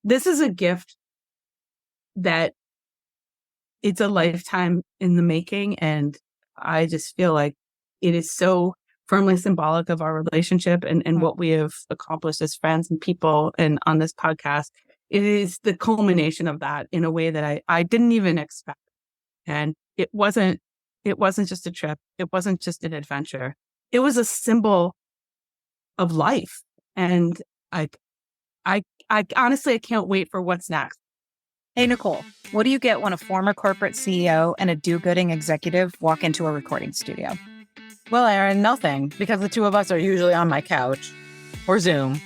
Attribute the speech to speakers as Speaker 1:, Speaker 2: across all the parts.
Speaker 1: this is a gift that it's a lifetime in the making. And I just feel like it is so firmly symbolic of our relationship and what we have accomplished as friends and people and on this podcast. It is the culmination of that in a way that I didn't even expect. And it wasn't just a trip. It wasn't just an adventure. It was a symbol of life. And I honestly, I can't wait for what's next.
Speaker 2: Hey, Nicole, what do you get when a former corporate CEO and a do-gooding executive walk into a recording studio?
Speaker 3: Well, Erin, nothing, because the two of us are usually on my couch or Zoom,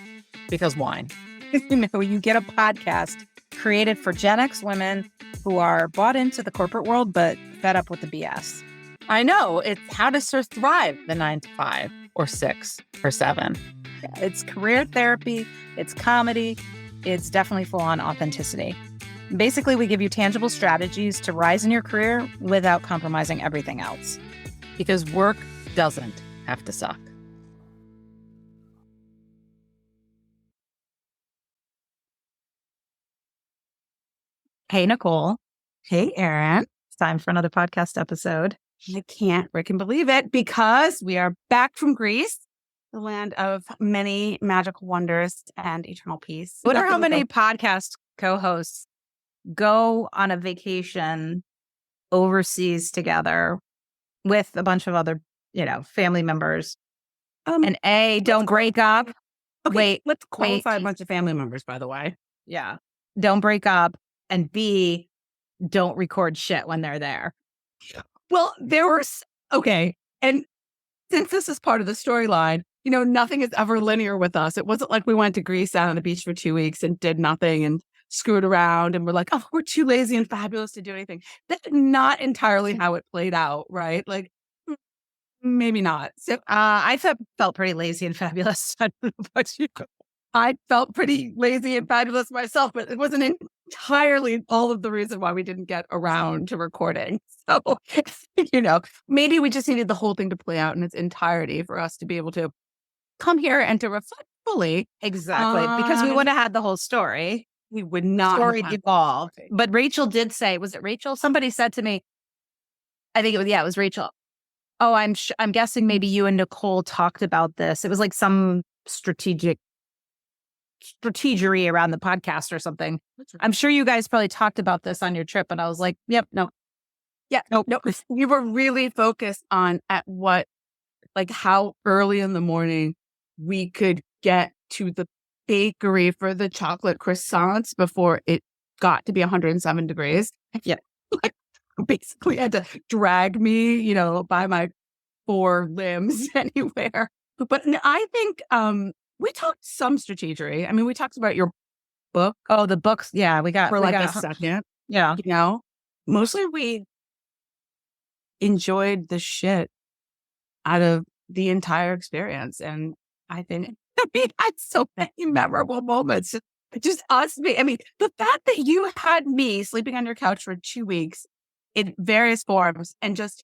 Speaker 3: because wine.
Speaker 2: You get a podcast created for Gen X women who are bought into the corporate world, but fed up with the BS.
Speaker 3: I know. It's how to thrive the 9 to 5 or 6 or 7.
Speaker 2: It's career therapy. It's comedy. It's definitely full-on authenticity. Basically, we give you tangible strategies to rise in your career without compromising everything else.
Speaker 3: Because work doesn't have to suck.
Speaker 2: Hey, Nicole.
Speaker 1: Hey, Erin.
Speaker 2: It's time for another podcast episode.
Speaker 1: I can't freaking believe it because we are back from Greece, the land of many magical wonders and eternal peace.
Speaker 2: I wonder how many podcast co-hosts go on a vacation overseas together with a bunch of other, family members. And don't break up.
Speaker 1: Okay, let's qualify a bunch of family members, by the way.
Speaker 2: Yeah. Don't break up. And B, don't record shit when they're there.
Speaker 1: Well, okay. And since this is part of the storyline, nothing is ever linear with us. It wasn't like we went to Greece, sat on the beach for 2 weeks and did nothing and screwed around. And we're like, oh, we're too lazy and fabulous to do anything. That's not entirely how it played out, right? Like, maybe not. So
Speaker 2: I felt pretty lazy and fabulous. I don't know about you.
Speaker 1: I felt pretty lazy and fabulous myself, but it wasn't entirely all of the reason why we didn't get around to recording. So, maybe we just needed the whole thing to play out in its entirety for us to be able to come here and to reflect fully.
Speaker 2: Exactly. Because we would have had the whole story.
Speaker 1: We would not.
Speaker 2: Story evolved. But Rachel did say, was it Rachel? Somebody said to me, I think it was Rachel. Oh, I'm guessing maybe you and Nicole talked about this. It was like some strategery around the podcast or something. I'm sure you guys probably talked about this on your trip. And I was like, yep, no.
Speaker 1: Yeah, no. We were really focused on how early in the morning we could get to the bakery for the chocolate croissants before it got to be 107 degrees.
Speaker 2: Yeah.
Speaker 1: Basically had to drag me, by my 4 limbs anywhere. But I think we talked some strategery. I mean, we talked about your book.
Speaker 2: Oh, the books. Yeah, we got
Speaker 1: a second.
Speaker 2: Yeah.
Speaker 1: Mostly we enjoyed the shit out of the entire experience. And I think we had so many memorable moments. Just us. I mean, the fact that you had me sleeping on your couch for 2 weeks in various forms and just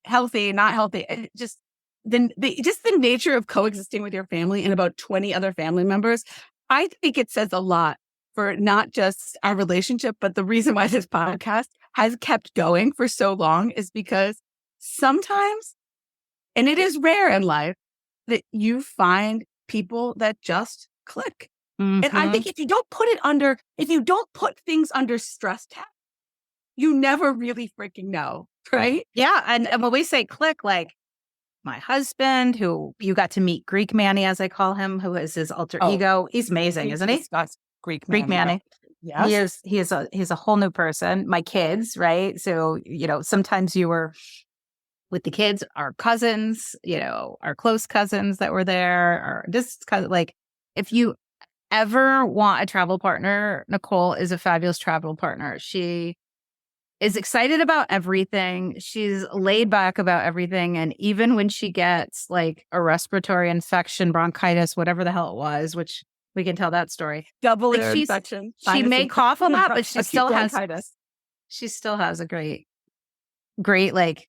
Speaker 1: healthy, not healthy, just the nature of coexisting with your family and about 20 other family members, I think it says a lot for not just our relationship, but the reason why this podcast has kept going for so long is because sometimes, and it is rare in life, that you find people that just click. Mm-hmm. And I think if you don't put things under stress test, you never really freaking know, right?
Speaker 2: Yeah. And when we say click, like my husband, who you got to meet Greek Manny, as I call him, who is his alter ego. He's amazing, isn't he?
Speaker 1: That's Greek
Speaker 2: Manny.
Speaker 1: Yeah.
Speaker 2: He's a whole new person. My kids, right? So, sometimes you were with the kids, our cousins, our close cousins that were there, or just kind of like, if you ever want a travel partner, Nicole is a fabulous travel partner. She is excited about everything. She's laid back about everything. And even when she gets like a respiratory infection, bronchitis, whatever the hell it was, which we can tell that story.
Speaker 1: Double ear infection.
Speaker 2: She may cough a lot, but she still has a great, like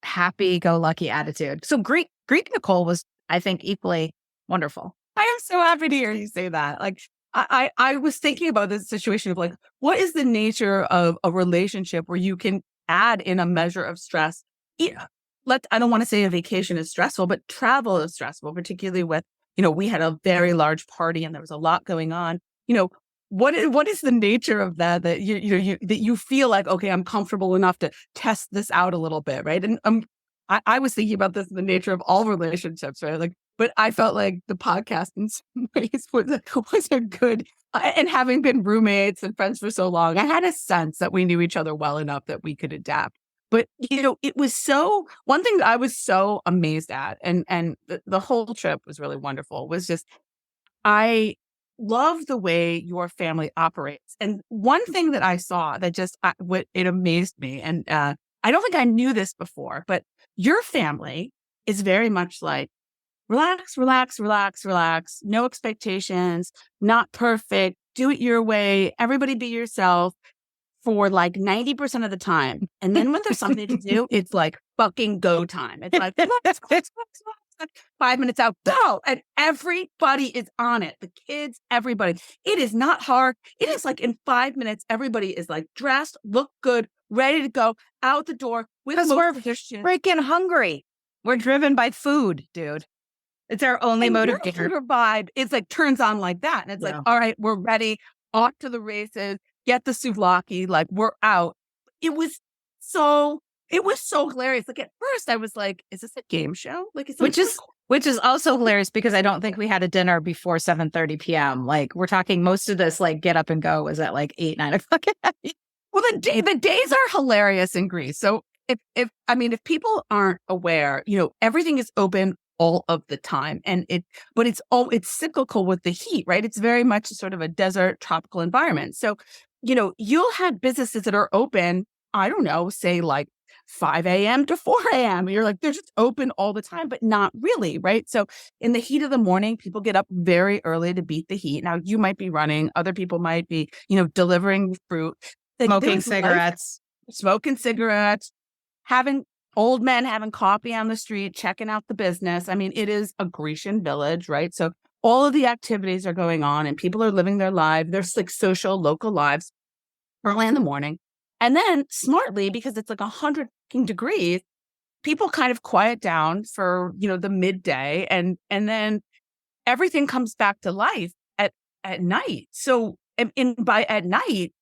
Speaker 2: happy-go-lucky attitude. So Greek Nicole was, I think, equally wonderful.
Speaker 1: I am so happy to hear you say that. Like, I was thinking about this situation of like, what is the nature of a relationship where you can add in a measure of stress? Yeah, I don't want to say a vacation is stressful, but travel is stressful, particularly with, we had a very large party and there was a lot going on. What is the nature of that that you feel like, okay, I'm comfortable enough to test this out a little bit, right? And I was thinking about this in the nature of all relationships, right? Like, but I felt like the podcast in some ways was a good, and having been roommates and friends for so long, I had a sense that we knew each other well enough that we could adapt. But, it was one thing that I was so amazed at, and the whole trip was really wonderful, was just, I love the way your family operates. And one thing that I saw that just, it amazed me, and I don't think I knew this before, but your family is very much like, relax, relax, relax, relax. No expectations, not perfect. Do it your way. Everybody be yourself for like 90% of the time. And then when there's something to do, it's like fucking go time. It's like, relax, relax, relax, relax. 5 minutes out, go. And everybody is on it. The kids, everybody. It is not hard. It is like in 5 minutes, everybody is like dressed, look good, ready to go out the door with
Speaker 2: Because we're
Speaker 1: shit.
Speaker 2: freaking hungry. We're driven by food, dude. It's our only motivator.
Speaker 1: Your vibe is like turns on like that. And it's like, all right, we're ready, off to the races, get the souvlaki, like we're out. It was so hilarious. Like at first I was like, is this a game show? Like,
Speaker 2: which is also hilarious because I don't think we had a dinner before 7:30 p.m. Like we're talking most of this, like get up and go was at like 8, 9 o'clock at night.
Speaker 1: Well, the days are hilarious in Greece. So if people aren't aware, everything is open all of the time. And it's cyclical with the heat, right? It's very much sort of a desert tropical environment. So, you'll have businesses that are open, I don't know, say like 5 a.m. to 4 a.m. You're like, they're just open all the time, but not really, right? So in the heat of the morning, people get up very early to beat the heat. Now you might be running, other people might be, delivering fruit.
Speaker 2: Smoking cigarettes,
Speaker 1: having old men having coffee on the street, checking out the business. I mean, it is a Grecian village, right? So all of the activities are going on and people are living their lives. There's like social, local lives early in the morning. And then smartly, because it's like 100 degrees, people kind of quiet down for, the midday and then everything comes back to life at night. So at night,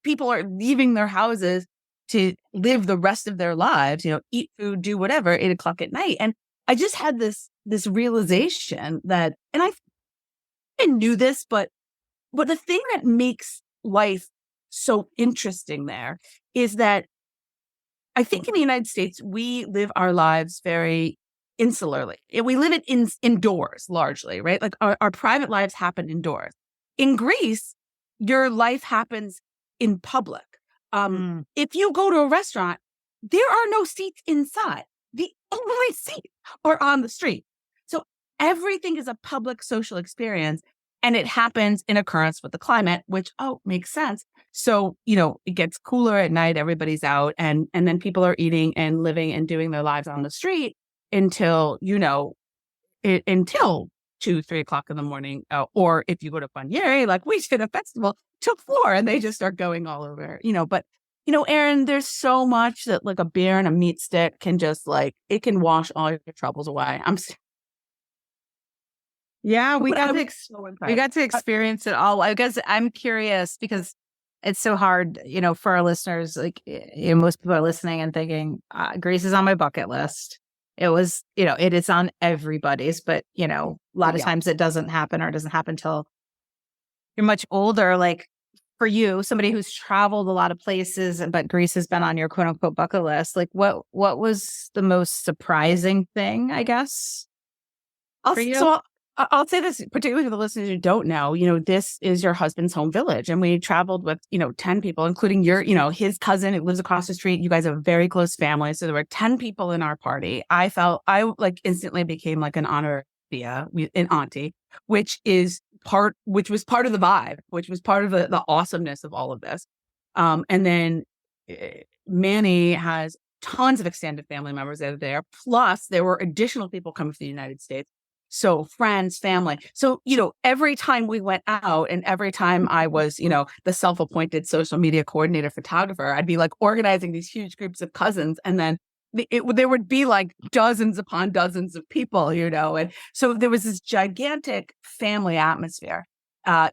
Speaker 1: people are leaving their houses to live the rest of their lives, eat food, do whatever, 8 o'clock at night. And I just had this realization that, and I knew this, but the thing that makes life so interesting there is that I think in the United States, we live our lives very insularly. We live it indoors largely, right? Like our private lives happen indoors. In Greece, your life happens in public. If you go to a restaurant, there are no seats inside. The only seats are on the street. So everything is a public social experience and it happens in accordance with the climate, which, makes sense. So, it gets cooler at night, everybody's out and then people are eating and living and doing their lives on the street until, until 2, 3 o'clock in the morning. Or if you go to Fanieri, like we did a festival till 4 and they just start going all over, but Erin, there's so much that like a beer and a meat stick can just like, it can wash all your troubles away.
Speaker 2: Yeah, we got to experience it all. I guess I'm curious because it's so hard, for our listeners, like, most people are listening and thinking, Greece is on my bucket list. It was, it is on everybody's, but, a lot of times it doesn't happen or it doesn't happen till you're much older. Like for you, somebody who's traveled a lot of places, but Greece has been on your quote unquote bucket list. Like what was the most surprising thing, I guess?
Speaker 1: For you? So I'll say this, particularly for the listeners who don't know, this is your husband's home village. And we traveled with, 10 people, including his cousin who lives across the street. You guys have a very close family. So there were 10 people in our party. I like instantly became like an honor an auntie, which was part of the vibe, which was part of the awesomeness of all of this. And then Manny has tons of extended family members that are there. Plus there were additional people coming from the United States. So friends, family. So, every time we went out and every time I was, the self-appointed social media coordinator photographer, I'd be like organizing these huge groups of cousins. And then there would be like dozens upon dozens of people, and so there was this gigantic family atmosphere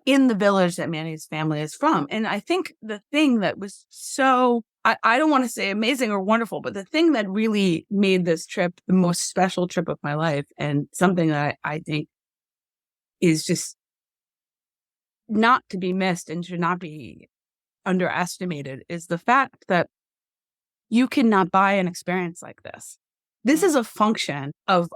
Speaker 1: in the village that Manny's family is from. And I think the thing that was so, I don't want to say amazing or wonderful, but the thing that really made this trip the most special trip of my life, and something that I think is just not to be missed and should not be underestimated, is the fact that you cannot buy an experience like this. This is a function of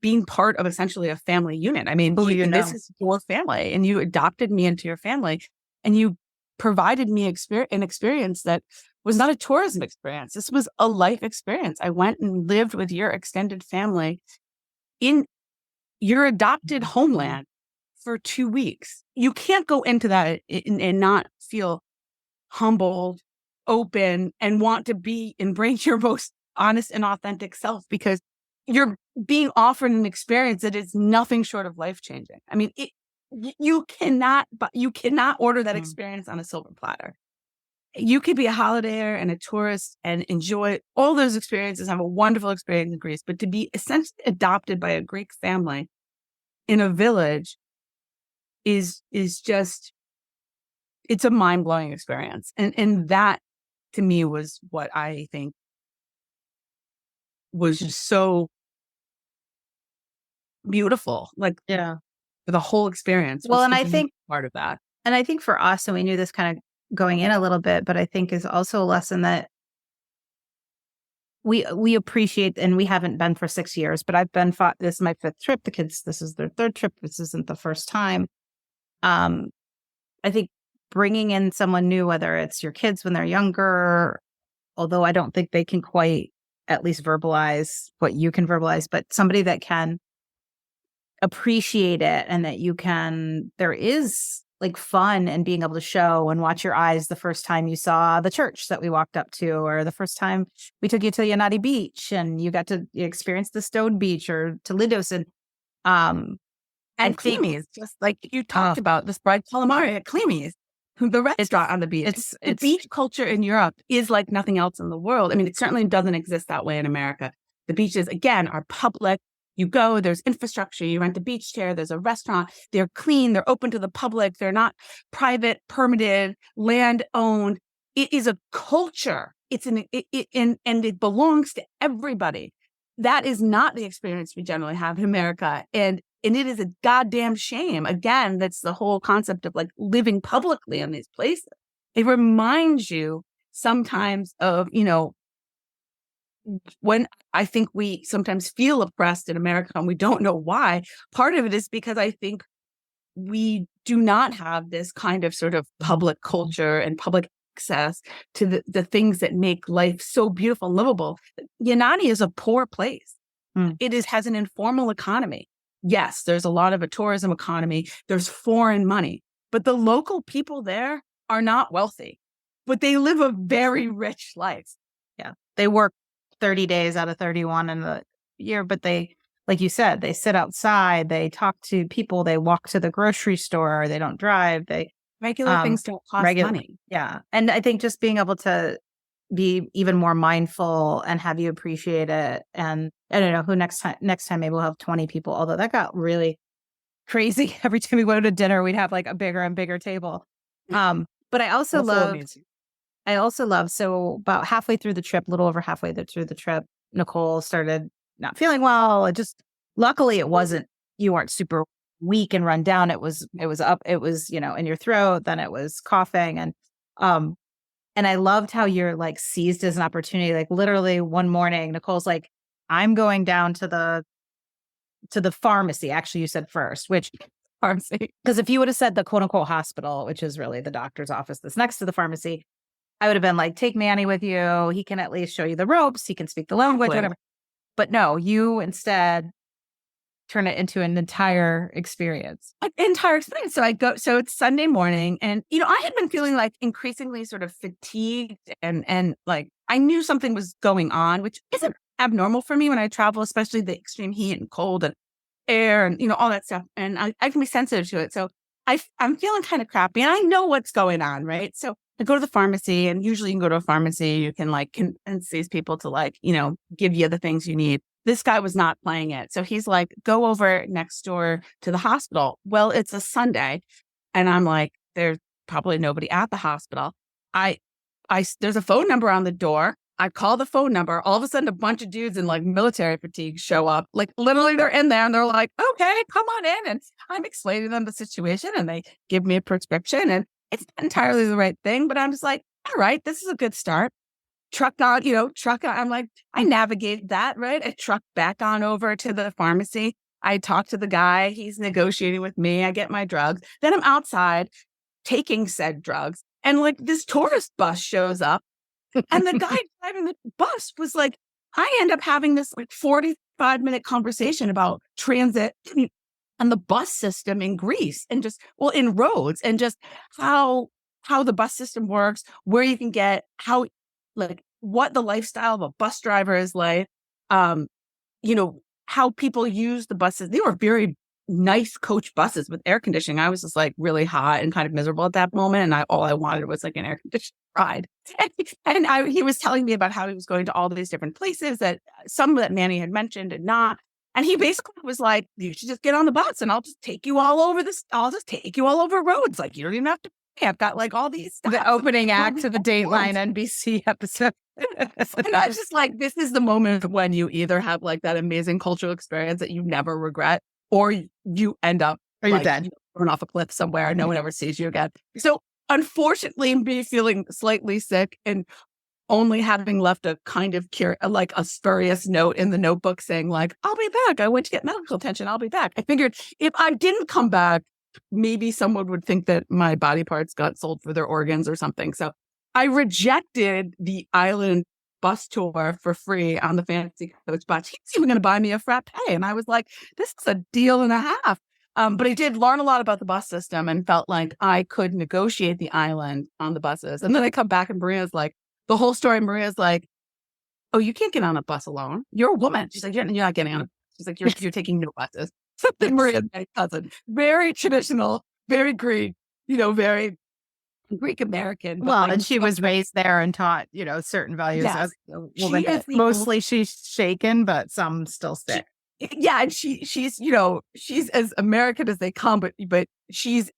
Speaker 1: being part of essentially a family unit. I mean, this is your family, and you adopted me into your family, and you provided me an experience that was not a tourism experience. This was a life experience. I went and lived with your extended family in your adopted homeland for 2 weeks. You can't go into that and not feel humbled, open, and want to embrace your most honest and authentic self, because you're being offered an experience that is nothing short of life-changing. I mean, you cannot order that experience on a silver platter. You could be a holidayer and a tourist and enjoy all those experiences, have a wonderful experience in Greece, but to be essentially adopted by a Greek family in a village is just, it's a mind-blowing experience. And that, to me, was what I think was just so beautiful. Like, the whole experience.
Speaker 2: Well, and I think
Speaker 1: part of that.
Speaker 2: And I think for us, and we knew this kind of going in a little bit, but I think is also a lesson that we appreciate, and we haven't been for 6 years, but I've been, this is my 5th trip. The kids, this is their 3rd trip. This isn't the first time. I think bringing in someone new, whether it's your kids when they're younger, although I don't think they can quite at least verbalize what you can verbalize, but somebody that can appreciate it, and that there is like fun and being able to show and watch your eyes the first time you saw the church that we walked up to, or the first time we took you to Yanadi Beach and you got to experience the Stone Beach, or to Lidos, and
Speaker 1: Klimis, just like you talked about, this bride calamari at Klimis, the restaurant on the beach. The beach culture in Europe is like nothing else in the world. I mean, it certainly doesn't exist that way in America. The beaches, again, are public. You go, there's infrastructure, you rent a beach chair, there's a restaurant, they're clean, they're open to the public, they're not private, permitted, land owned. It is a culture. And it belongs to everybody. That is not the experience we generally have in America. And it is a goddamn shame. Again, that's the whole concept of like living publicly in these places. It reminds you sometimes of, when I think we sometimes feel oppressed in America and we don't know why. Part of it is because I think we do not have this kind of sort of public culture and public access to the things that make life so beautiful and livable. Yanani is a poor place. It has an informal economy. Yes, there's a lot of a tourism economy. There's foreign money, but the local people there are not wealthy, but they live a very rich life.
Speaker 2: Yeah. They work 30 days out of 31 in the year, but they, like you said, they sit outside, they talk to people, they walk to the grocery store, they don't drive,
Speaker 1: regular things don't cost money.
Speaker 2: Yeah. And I think just being able to be even more mindful and have you appreciate it. And I don't know who next time maybe we'll have 20 people, although that got really crazy. Every time we went to dinner, we'd have like a bigger and bigger table. But I also love, so about halfway through the trip, a little over halfway through the trip, Nicole started not feeling well. Luckily it wasn't, you weren't super weak and run down. It was up, it was, in your throat, then it was coughing. And I loved how you're like seized as an opportunity. Like literally one morning, Nicole's like, I'm going down to the pharmacy. Actually, you said first, which
Speaker 1: pharmacy,
Speaker 2: because if you would have said the quote unquote hospital, which is really the doctor's office that's next to the pharmacy, I would have been like, take Manny with you. He can at least show you the ropes. He can speak the language, whatever. But no, you instead turn it into an entire experience.
Speaker 1: So it's Sunday morning, and I had been feeling like increasingly sort of fatigued, and like I knew something was going on, which isn't abnormal for me when I travel, especially the extreme heat and cold. air and, all that stuff. And I can be sensitive to it. So I'm feeling kind of crappy and I know what's going on. Right. So I go to the pharmacy, and usually you can go to a pharmacy, you can like convince these people to like, give you the things you need. This guy was not playing it. So he's like, go over next door to the hospital. Well, it's a Sunday. And I'm like, there's probably nobody at the hospital. There's a phone number on the door. I call the phone number. All of a sudden, a bunch of dudes in like military fatigue show up. Like literally they're in there and they're like, okay, come on in. And I'm explaining to them the situation and they give me a prescription and it's not entirely the right thing, but I'm just like, all right, this is a good start. Truck on. I'm like, I navigate that, right? I truck back on over to the pharmacy. I talk to the guy. He's negotiating with me. I get my drugs. Then I'm outside taking said drugs. And like this tourist bus shows up. And the guy driving the bus was like, I end up having this like 45-minute conversation about transit and the bus system in Greece and just, in Rhodes and just how the bus system works, where you can get, how, like what the lifestyle of a bus driver is like, how people use the buses. They were very nice coach buses with air conditioning. I was just like really hot and kind of miserable at that moment. And all I wanted was like an air conditioned ride. And he was telling me about how he was going to all these different places that some that Manny had mentioned and not. And he basically was like, you should just get on the bus and I'll just take you all over I'll just take you all over roads. Like you don't even have to pay. I've got like all these stuff.
Speaker 2: The opening act to the Dateline NBC episode.
Speaker 1: And I was just like, this is the moment when you either have like that amazing cultural experience that you never regret, or you end up
Speaker 2: or you're
Speaker 1: like,
Speaker 2: dead.
Speaker 1: Thrown off a cliff somewhere and no one ever sees you again. So unfortunately, me feeling slightly sick and only having left a kind of like a spurious note in the notebook saying like, I'll be back. I went to get medical attention. I'll be back. I figured if I didn't come back, maybe someone would think that my body parts got sold for their organs or something. So I rejected the island bus tour for free on the fancy coach bus. He was even going to buy me a frappe. And I was like, this is a deal and a half. But I did learn a lot about the bus system and felt like I could negotiate the island on the buses. And then I come back and Maria's like, the whole story, Maria's like, oh, you can't get on a bus alone. You're a woman. She's like, you're not getting on a bus. She's like, you're taking no buses. Something Maria, my cousin, very traditional, very Greek, very Greek American.
Speaker 2: Well, like, and she was raised there and taught, certain values as a woman. Mostly she's shaken, but some still stick.
Speaker 1: Yeah, and she's as American as they come, but she's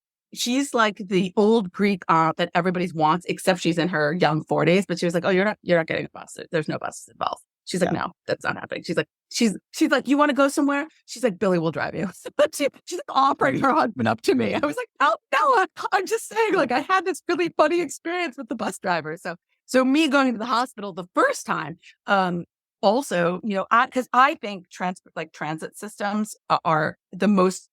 Speaker 1: like the old Greek aunt that everybody wants, except she's in her young 40s. But she was like, oh, you're not getting a bus. There's no buses involved. She's like, no, that's not happening. She's like, you want to go somewhere? She's like, Billy will drive you. But she's like offering her husband up to me. I was like, oh, no, I'm just saying, like, I had this really funny experience with the bus driver. So me going to the hospital the first time, also, because I think transit systems are the most,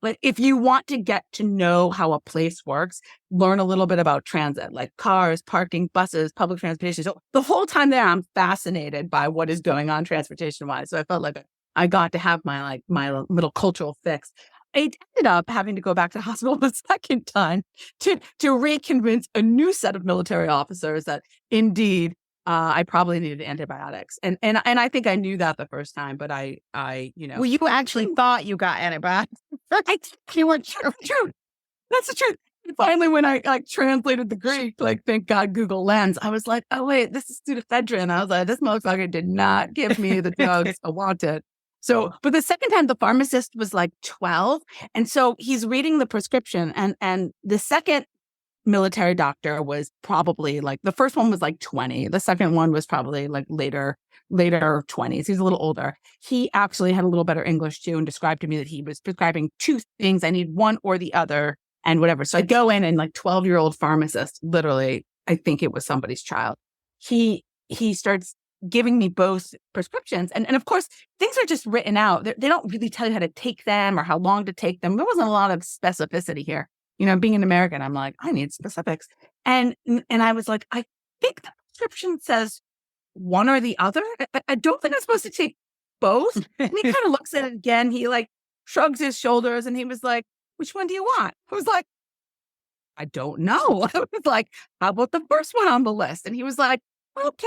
Speaker 1: like, if you want to get to know how a place works, learn a little bit about transit, like cars, parking, buses, public transportation. So the whole time there, I'm fascinated by what is going on transportation wise. So I felt like I got to have my little cultural fix. I ended up having to go back to the hospital the second time to reconvince a new set of military officers that indeed I probably needed antibiotics. And I think I knew that the first time, but I
Speaker 2: Well, you actually thought you got antibiotics.
Speaker 1: You weren't sure. True. That's the truth. Finally, when I translated the Greek, thank God Google Lens, I was like, oh wait, this is pseudoephedrine. I was like, this motherfucker did not give me the drugs I wanted. So, but the second time the pharmacist was like 12. And so he's reading the prescription and the second military doctor was probably the first one was 20. The second one was probably later 20s. He's a little older. He actually had a little better English too and described to me that he was prescribing two things. I need one or the other and whatever. So I go in and 12-year-old pharmacist, literally, I think it was somebody's child. He starts giving me both prescriptions. And of course, things are just written out. They don't really tell you how to take them or how long to take them. There wasn't a lot of specificity here. Being an American, I'm like, I need specifics. And I was like, I think the prescription says one or the other. I don't think I'm supposed to take both. And he kind of looks at it again. He shrugs his shoulders and he was like, which one do you want? I was like, I don't know. I was like, how about the first one on the list? And he was like, okay.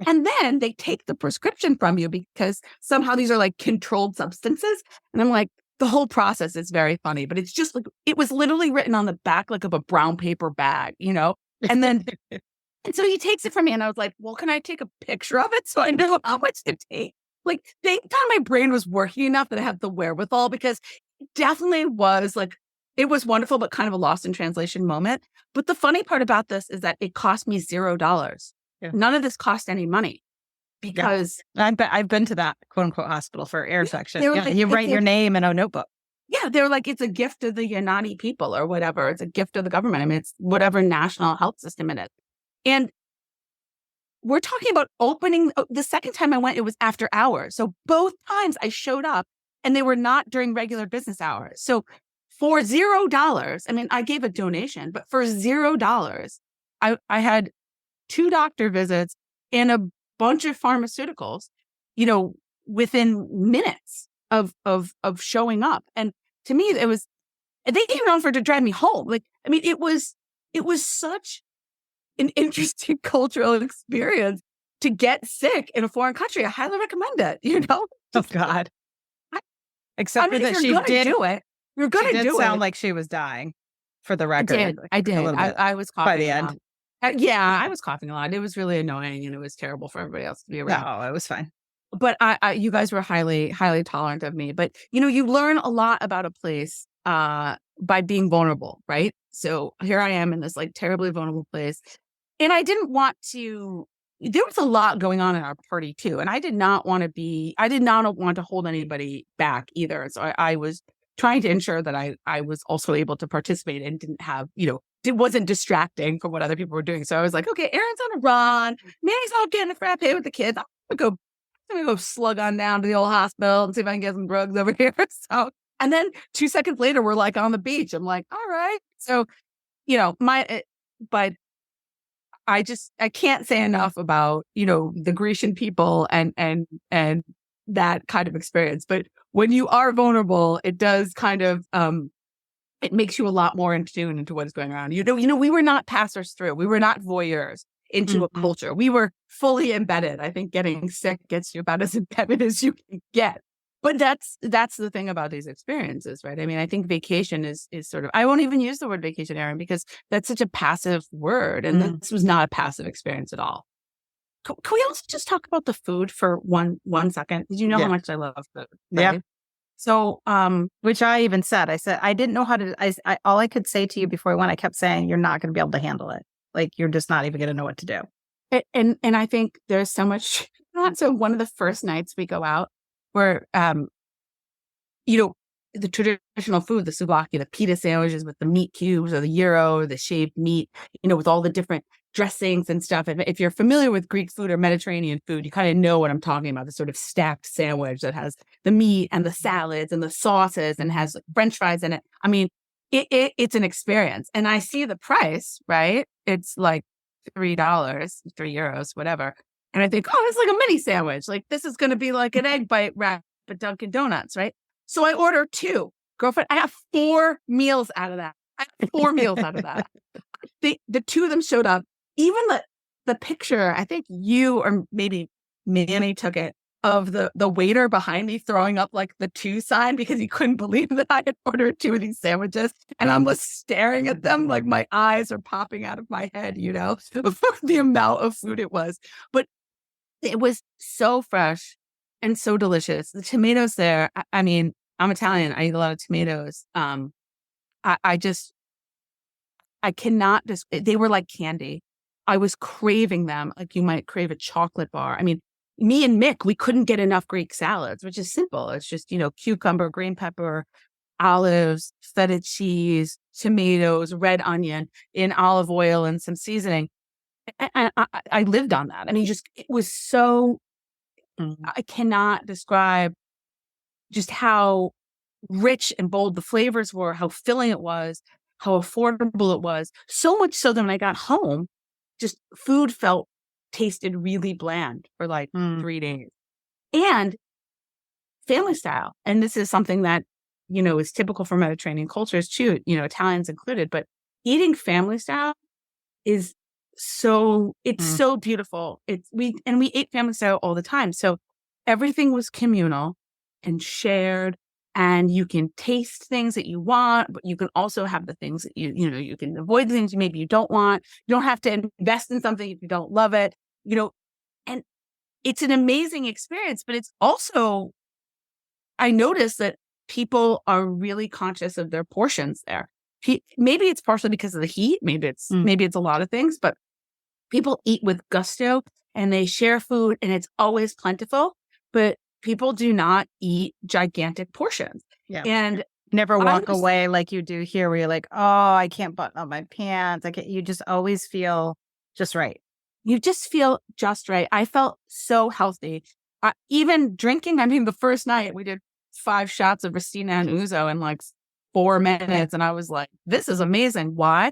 Speaker 1: And then they take the prescription from you because somehow these are controlled substances. And I'm like, the whole process is very funny, but it's just like, it was literally written on the back, like of a brown paper bag, and then, and so he takes it from me and I was like, well, can I take a picture of it so I know how much to take? Like, thank God my brain was working enough that I have the wherewithal, because it definitely was like, it was wonderful, but kind of a lost in translation moment. But the funny part about this is that it cost me $0.
Speaker 3: Yeah.
Speaker 1: None of this cost any money, because
Speaker 3: I've been to that quote unquote hospital for ear infection.
Speaker 1: they were
Speaker 3: Yeah,
Speaker 1: like,
Speaker 3: you write your name in a notebook.
Speaker 1: yeah, they're like, it's a gift of the Yanani people or whatever. It's a gift of the government. I mean, it's whatever national health system it is. And we're talking about opening. The second time I went, it was after hours. So both times I showed up and they were not during regular business hours. So for $0, I mean, I gave a donation, but for $0, I had 2 doctor visits and a bunch of pharmaceuticals, within minutes of showing up. And to me, they even offered to drive me home. Like, I mean, it was such an interesting cultural experience to get sick in a foreign country. I highly recommend it,
Speaker 3: Oh God. Except for
Speaker 1: if
Speaker 3: that
Speaker 1: you're
Speaker 3: she
Speaker 1: gonna
Speaker 3: did
Speaker 1: do it. You're
Speaker 3: She
Speaker 1: gonna
Speaker 3: did
Speaker 1: do
Speaker 3: sound
Speaker 1: it.
Speaker 3: like she was dying, for the
Speaker 1: I
Speaker 3: record.
Speaker 1: did. I did.
Speaker 3: A little bit
Speaker 1: I was coughing
Speaker 3: by the
Speaker 1: a
Speaker 3: end.
Speaker 1: lot. Yeah, I was coughing a lot. It was really annoying, and it was terrible for everybody else to be around.
Speaker 3: No, it was fine.
Speaker 1: But you guys were highly, highly tolerant of me. But you learn a lot about a place by being vulnerable, right? So here I am in this like terribly vulnerable place, and I didn't want to. There was a lot going on in our party too, and I did not want to hold anybody back either. So I was trying to ensure that I was also able to participate and didn't have, it wasn't distracting from what other people were doing. So I was like, okay, Erin's on a run. Manny's out getting a frappe with the kids. I'm gonna go slug on down to the old hospital and see if I can get some drugs over here. So, and then 2 seconds later, we're like on the beach. I'm like, all right. So, but I can't say enough about, the Grecian people and that kind of experience. But when you are vulnerable, it does kind of, it makes you a lot more in tune into what is going on. We were not passers through. We were not voyeurs into a culture. We were fully embedded. I think getting sick gets you about as embedded as you can get. But that's the thing about these experiences, right? I mean, I think vacation is sort of, I won't even use the word vacation, Erin, because that's such a passive word. And this was not a passive experience at all. Can we also just talk about the food for one second? Did you know how much I love food? Right?
Speaker 3: Yeah.
Speaker 2: So, which I even said, I didn't know how to, all I could say to you before I went, I kept saying, you're not going to be able to handle it. Like, you're just not even going to know what to do.
Speaker 1: And I think there's so much, so one of the first nights we go out where, the traditional food, the souvlaki, the pita sandwiches with the meat cubes or the gyro or the shaved meat, with all the different dressings and stuff. If you're familiar with Greek food or Mediterranean food, you kind of know what I'm talking about, the sort of stacked sandwich that has the meat and the salads and the sauces and has French fries in it. I mean, it's an experience. And I see the price, right? It's like $3, €3, whatever. And I think, oh, it's like a mini sandwich. Like, this is going to be like an egg bite wrap at Dunkin' Donuts, right? So I order 2. Girlfriend, I have 4 meals out of that. The 2 of them showed up. Even the picture, I think you or maybe Manny took it, of the waiter behind me throwing up like the 2 sign because he couldn't believe that I had ordered 2 of these sandwiches. And I'm just staring at them like my eyes are popping out of my head, the amount of food it was. But it was so fresh and so delicious. The tomatoes there, I mean, I'm Italian. I eat a lot of tomatoes. I cannot they were like candy. I was craving them like you might crave a chocolate bar. I mean, me and Mick, we couldn't get enough Greek salads, which is simple. It's just, cucumber, green pepper, olives, feta cheese, tomatoes, red onion in olive oil and some seasoning. And I lived on that. I mean, it was so, I cannot describe just how rich and bold the flavors were, how filling it was, how affordable it was. So much so that when I got home, just food tasted really bland for like 3 days. And family style. And this is something that, is typical for Mediterranean cultures too, Italians included. But eating family style is so beautiful. We ate family style all the time. So everything was communal and shared and you can taste things that you want, but you can also have the things that you can avoid the things maybe you don't want. You don't have to invest in something if you don't love it, and it's an amazing experience, but it's also, I noticed that people are really conscious of their portions there. Maybe it's partially because of the heat. Maybe it's a lot of things, but people eat with gusto and they share food and it's always plentiful, but people do not eat gigantic portions.
Speaker 2: Yeah.
Speaker 1: And
Speaker 2: never walk away like you do here where you're like, oh, I can't button up my pants. You just always feel just right.
Speaker 1: You just feel just right. I felt so healthy. Even drinking, the first night we did 5 shots of Restina and Ouzo in like 4 minutes. And I was like, this is amazing. Why?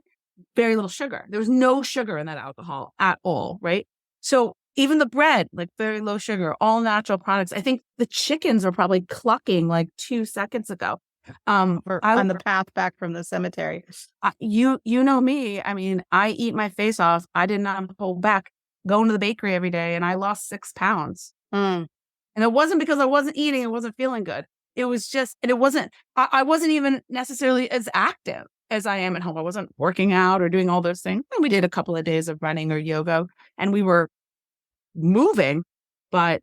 Speaker 1: Very little sugar. There was no sugar in that alcohol at all, right? So even the bread, like very low sugar, all natural products. I think the chickens are probably clucking like 2 seconds ago.
Speaker 2: On the path back from the cemetery.
Speaker 1: You know me. I eat my face off. I did not hold back going to the bakery every day, and I lost 6 pounds. And it wasn't because I wasn't eating, it wasn't feeling good. It was just, and it wasn't, I wasn't even necessarily as active as I am at home. I wasn't working out or doing all those things. And we did a couple of days of running or yoga, and we were moving, but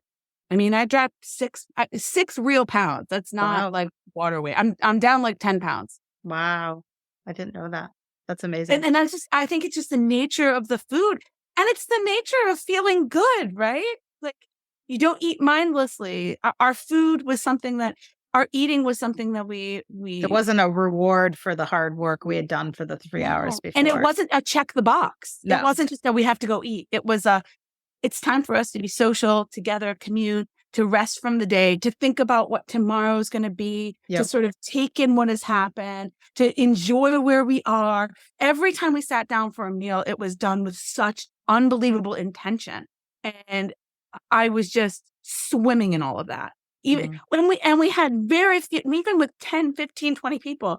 Speaker 1: I dropped 6 real pounds. That's not like water weight. I'm down like 10 pounds.
Speaker 2: Wow. I didn't know that. That's amazing.
Speaker 1: And I think it's just the nature of the food, and it's the nature of feeling good, right? Like, you don't eat mindlessly. Our food was something that, our eating was something that we.
Speaker 2: It wasn't a reward for the hard work we had done for the 3 hours before.
Speaker 1: And it wasn't a check the box.
Speaker 2: No.
Speaker 1: It wasn't just that we have to go eat. It was it's time for us to be social, together, commute, to rest from the day, to think about what tomorrow is going to be, to sort of take in what has happened, to enjoy where we are. Every time we sat down for a meal, it was done with such unbelievable intention. And I was just swimming in all of that. Even when we had very few, even with 10, 15, 20 people,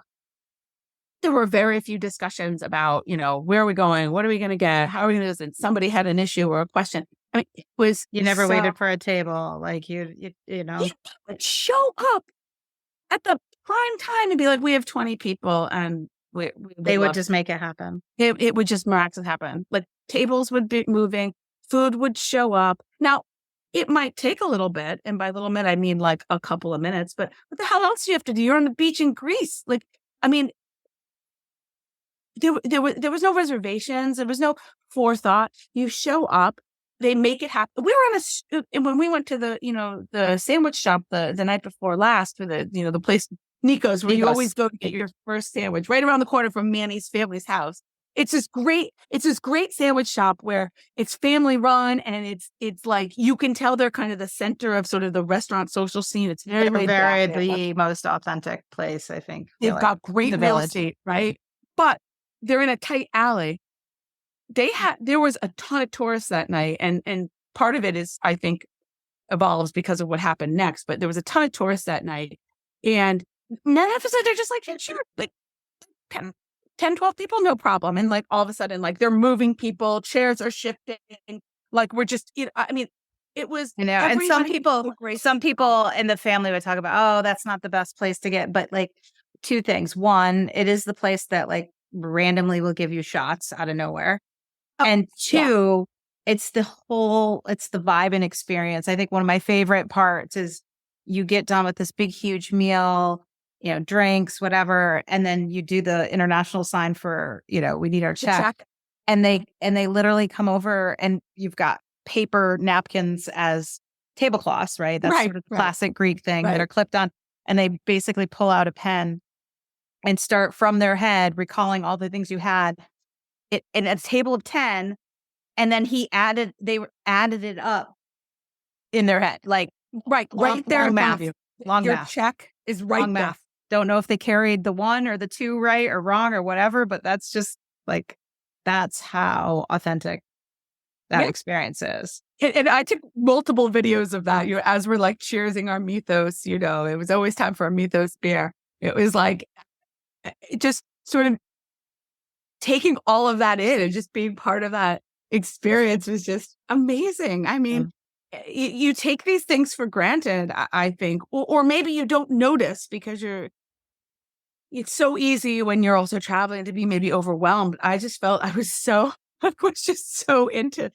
Speaker 1: there were very few discussions about, where are we going? What are we going to get? How are we going to do this? Somebody had an issue or a question. It was.
Speaker 2: You never waited for a table. Like you know.
Speaker 1: You would show up at the prime time and be like, we have 20 people, and
Speaker 2: they would just make it happen.
Speaker 1: It would just miraculously happen. Like, tables would be moving, food would show up. Now, it might take a little bit, and by little bit, I mean like a couple of minutes, but what the hell else do you have to do? You're on the beach in Greece. Like, there was no reservations. There was no forethought. You show up, they make it happen. We were when we went to the sandwich shop the night before last, for the place Nico's, where you always go to get your first sandwich, right around the corner from Manny's family's house. It's this great sandwich shop where it's family run, and it's like, you can tell they're kind of the center of sort of the restaurant social scene. It's very
Speaker 2: the most authentic place, I think.
Speaker 1: They've got great real estate, right? But they're in a tight alley. There was a ton of tourists that night, and part of it is, I think, evolves because of what happened next. But there was a ton of tourists that night, and none of us, they're just like, yeah, sure, like 10, 12 people, no problem. And like, all of a sudden, like, they're moving people, chairs are shifting, like, we're just, it was,
Speaker 2: and some people in the family would talk about, oh, that's not the best place to get. But like, 2 things. One, it is the place that like randomly will give you shots out of nowhere. And 2, it's the vibe and experience. I think one of my favorite parts is you get done with this big, huge meal, drinks, whatever. And then you do the international sign for, we need our check. And they literally come over, and you've got paper napkins as tablecloths, right? That's sort of the classic Greek thing that are clipped on. And they basically pull out a pen and start from their head recalling all the things you had in a table of 10. And then they added it up in their head. Like, right there.
Speaker 1: Long math.
Speaker 2: Your
Speaker 1: math. Check is right
Speaker 2: long
Speaker 1: there.
Speaker 2: Math. Don't know if they carried the 1 or the 2 right or wrong or whatever, but that's just like, that's how authentic that experience is.
Speaker 1: And I took multiple videos of that, as we're like cheersing our mythos, it was always time for a mythos beer. It was like, it just sort of taking all of that in and just being part of that experience was just amazing. you take these things for granted, I think, or maybe you don't notice because it's so easy when you're also traveling to be maybe overwhelmed. I just felt I was just so into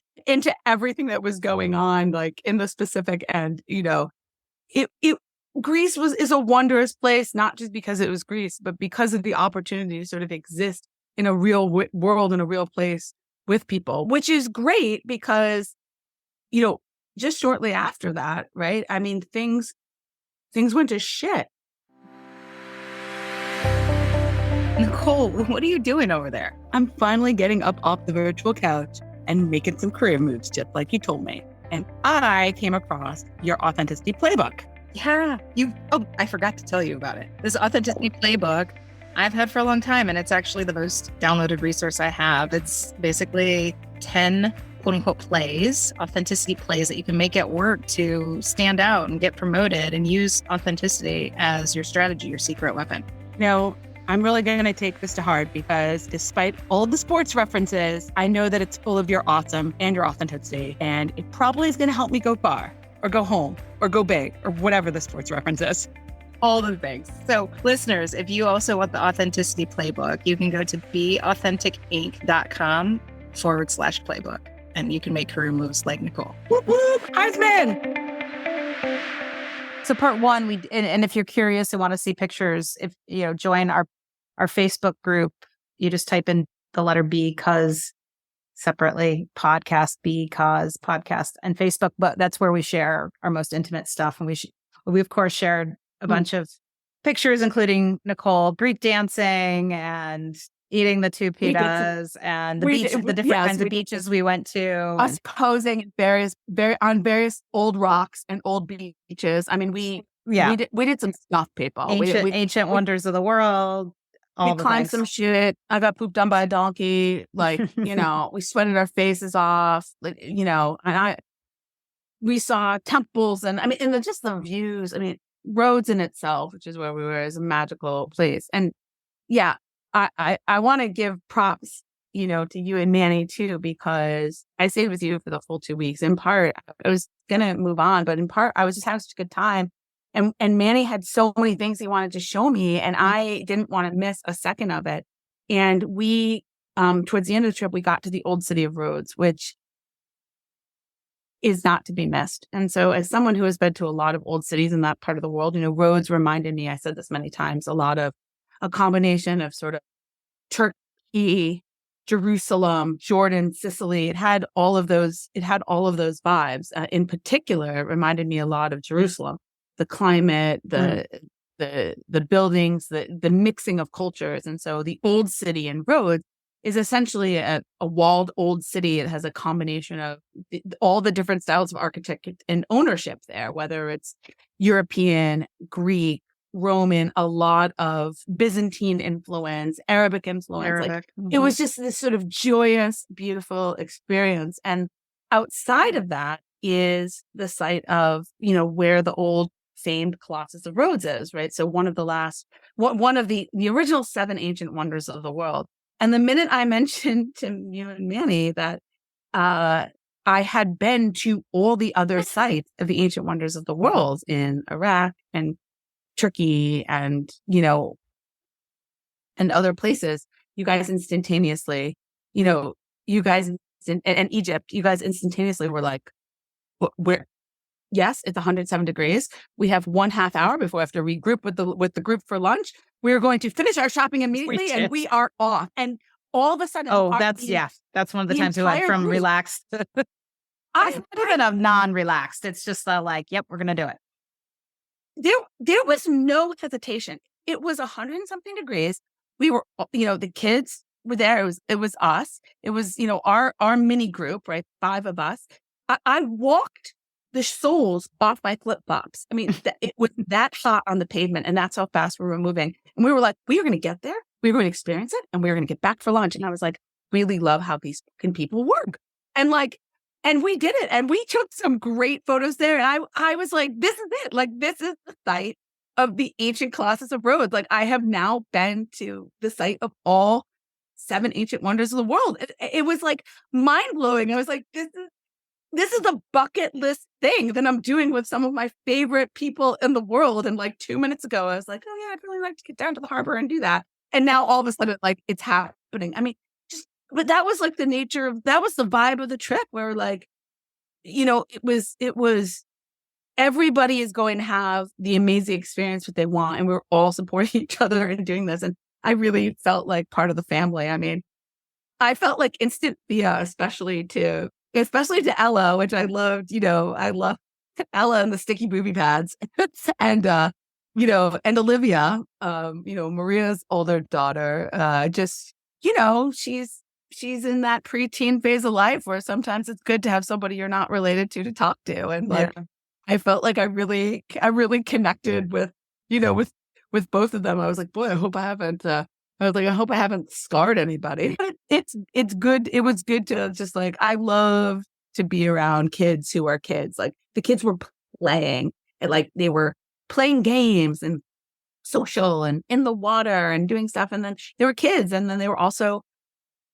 Speaker 1: everything that was going on, like in the specific. And, it Greece is a wondrous place, not just because it was Greece, but because of the opportunity to sort of exist in a real world, in a real place with people, which is great because, just shortly after that, right? I mean, things went to shit.
Speaker 2: Nicole, what are you doing over there?
Speaker 1: I'm finally getting up off the virtual couch and making some career moves, just like you told me. And I came across your authenticity playbook.
Speaker 2: Yeah, I forgot to tell you about it. This authenticity playbook I've had for a long time, and it's actually the most downloaded resource I have. It's basically 10 quote unquote plays, authenticity plays that you can make at work to stand out and get promoted and use authenticity as your strategy, your secret weapon.
Speaker 1: Now, I'm really going to take this to heart because despite all the sports references, I know that it's full of your awesome and your authenticity, and it probably is going to help me go far or go home or go big or whatever the sports reference is.
Speaker 2: All the things. So listeners, if you also want the authenticity playbook, you can go to beauthentic.com/playbook, and you can make career moves like Nicole.
Speaker 1: Whoop, whoop, Heisman!
Speaker 2: So part one, and if you're curious and want to see pictures, if join our Facebook group, you just type in the letter B, cause separately, podcast, B, cause podcast, and Facebook. But that's where we share our most intimate stuff. And we of course shared a bunch of pictures, including Nicole Greek dancing and eating the two pitas and the different kinds of beaches we went to.
Speaker 1: Us posing at various old rocks and old beaches. I mean, we did some stuff, people.
Speaker 2: Ancient wonders of the world.
Speaker 1: We climbed some shit. I got pooped on by a donkey. Like, we sweated our faces off. Like, and we saw temples and just the views. I mean, Rhodes in itself, which is where we were, is a magical place. And yeah, I want to give props, to you and Manny too, because I stayed with you for the full 2 weeks. In part, I was going to move on, but in part, I was just having such a good time. And Manny had so many things he wanted to show me, and I didn't want to miss a second of it. And we, towards the end of the trip, we got to the old city of Rhodes, which is not to be missed. And so as someone who has been to a lot of old cities in that part of the world, Rhodes reminded me, I said this many times, a lot of a combination of sort of Turkey, Jerusalem, Jordan, Sicily. It had all of those vibes. In particular, it reminded me a lot of Jerusalem, the climate, the buildings, the mixing of cultures. And so the old city in Rhodes is essentially a walled old city. It has a combination of all the different styles of architecture and ownership there, whether it's European, Greek, Roman, a lot of Byzantine influence, Arabic influence. It was just this sort of joyous, beautiful experience. And outside of that is the site of, where the old famed Colossus of Rhodes is, right? So one of the original 7 ancient wonders of the world. And the minute I mentioned to you and Manny that I had been to all the other sites of the ancient wonders of the world in Iraq and Turkey and, and other places, you guys instantaneously, and Egypt, you guys instantaneously were like, yes, it's 107 degrees. We have 1/2 hour before we have to regroup with the group for lunch. We're going to finish our shopping immediately and we are off. And all of a sudden,
Speaker 2: that's one of the times we went from relaxed. Not even of non-relaxed. It's just yep, we're gonna do it.
Speaker 1: There was no hesitation. It was 100 and something degrees. We were, the kids were there. It was us. It was, our mini group, right? 5 of us. I walked the soles off my flip flops. I mean, it was that hot on the pavement, and that's how fast we were moving. And we were like, we are going to get there. We were going to experience it, and we were going to get back for lunch. And I was like, really love how these fucking people work. And we did it. And we took some great photos there. And I was like, this is it. Like, this is the site of the ancient Colossus of Rhodes. Like, I have now been to the site of all 7 ancient wonders of the world. It was like mind blowing. I was like, this is a bucket list thing that I'm doing with some of my favorite people in the world. And like 2 minutes ago, I was like, oh yeah, I'd really like to get down to the harbor and do that. And now all of a sudden, like it's happening. I mean, but that was like that was the vibe of the trip where like, it was everybody is going to have the amazing experience that they want. And we're all supporting each other in doing this. And I really felt like part of the family. I mean, I felt like instant Thea, especially to Ella, which I loved. I love Ella and the sticky booby pads, and and Olivia, Maria's older daughter. Just she's in that preteen phase of life where sometimes it's good to have somebody you're not related to talk to, and like I felt like I really connected with with both of them. I was like, boy, I hope I haven't. I hope I haven't scarred anybody. But it's good. It was good to just like, I love to be around kids who are kids. Like the kids were playing and like they were playing games and social and in the water and doing stuff. And then they were kids. And then they were also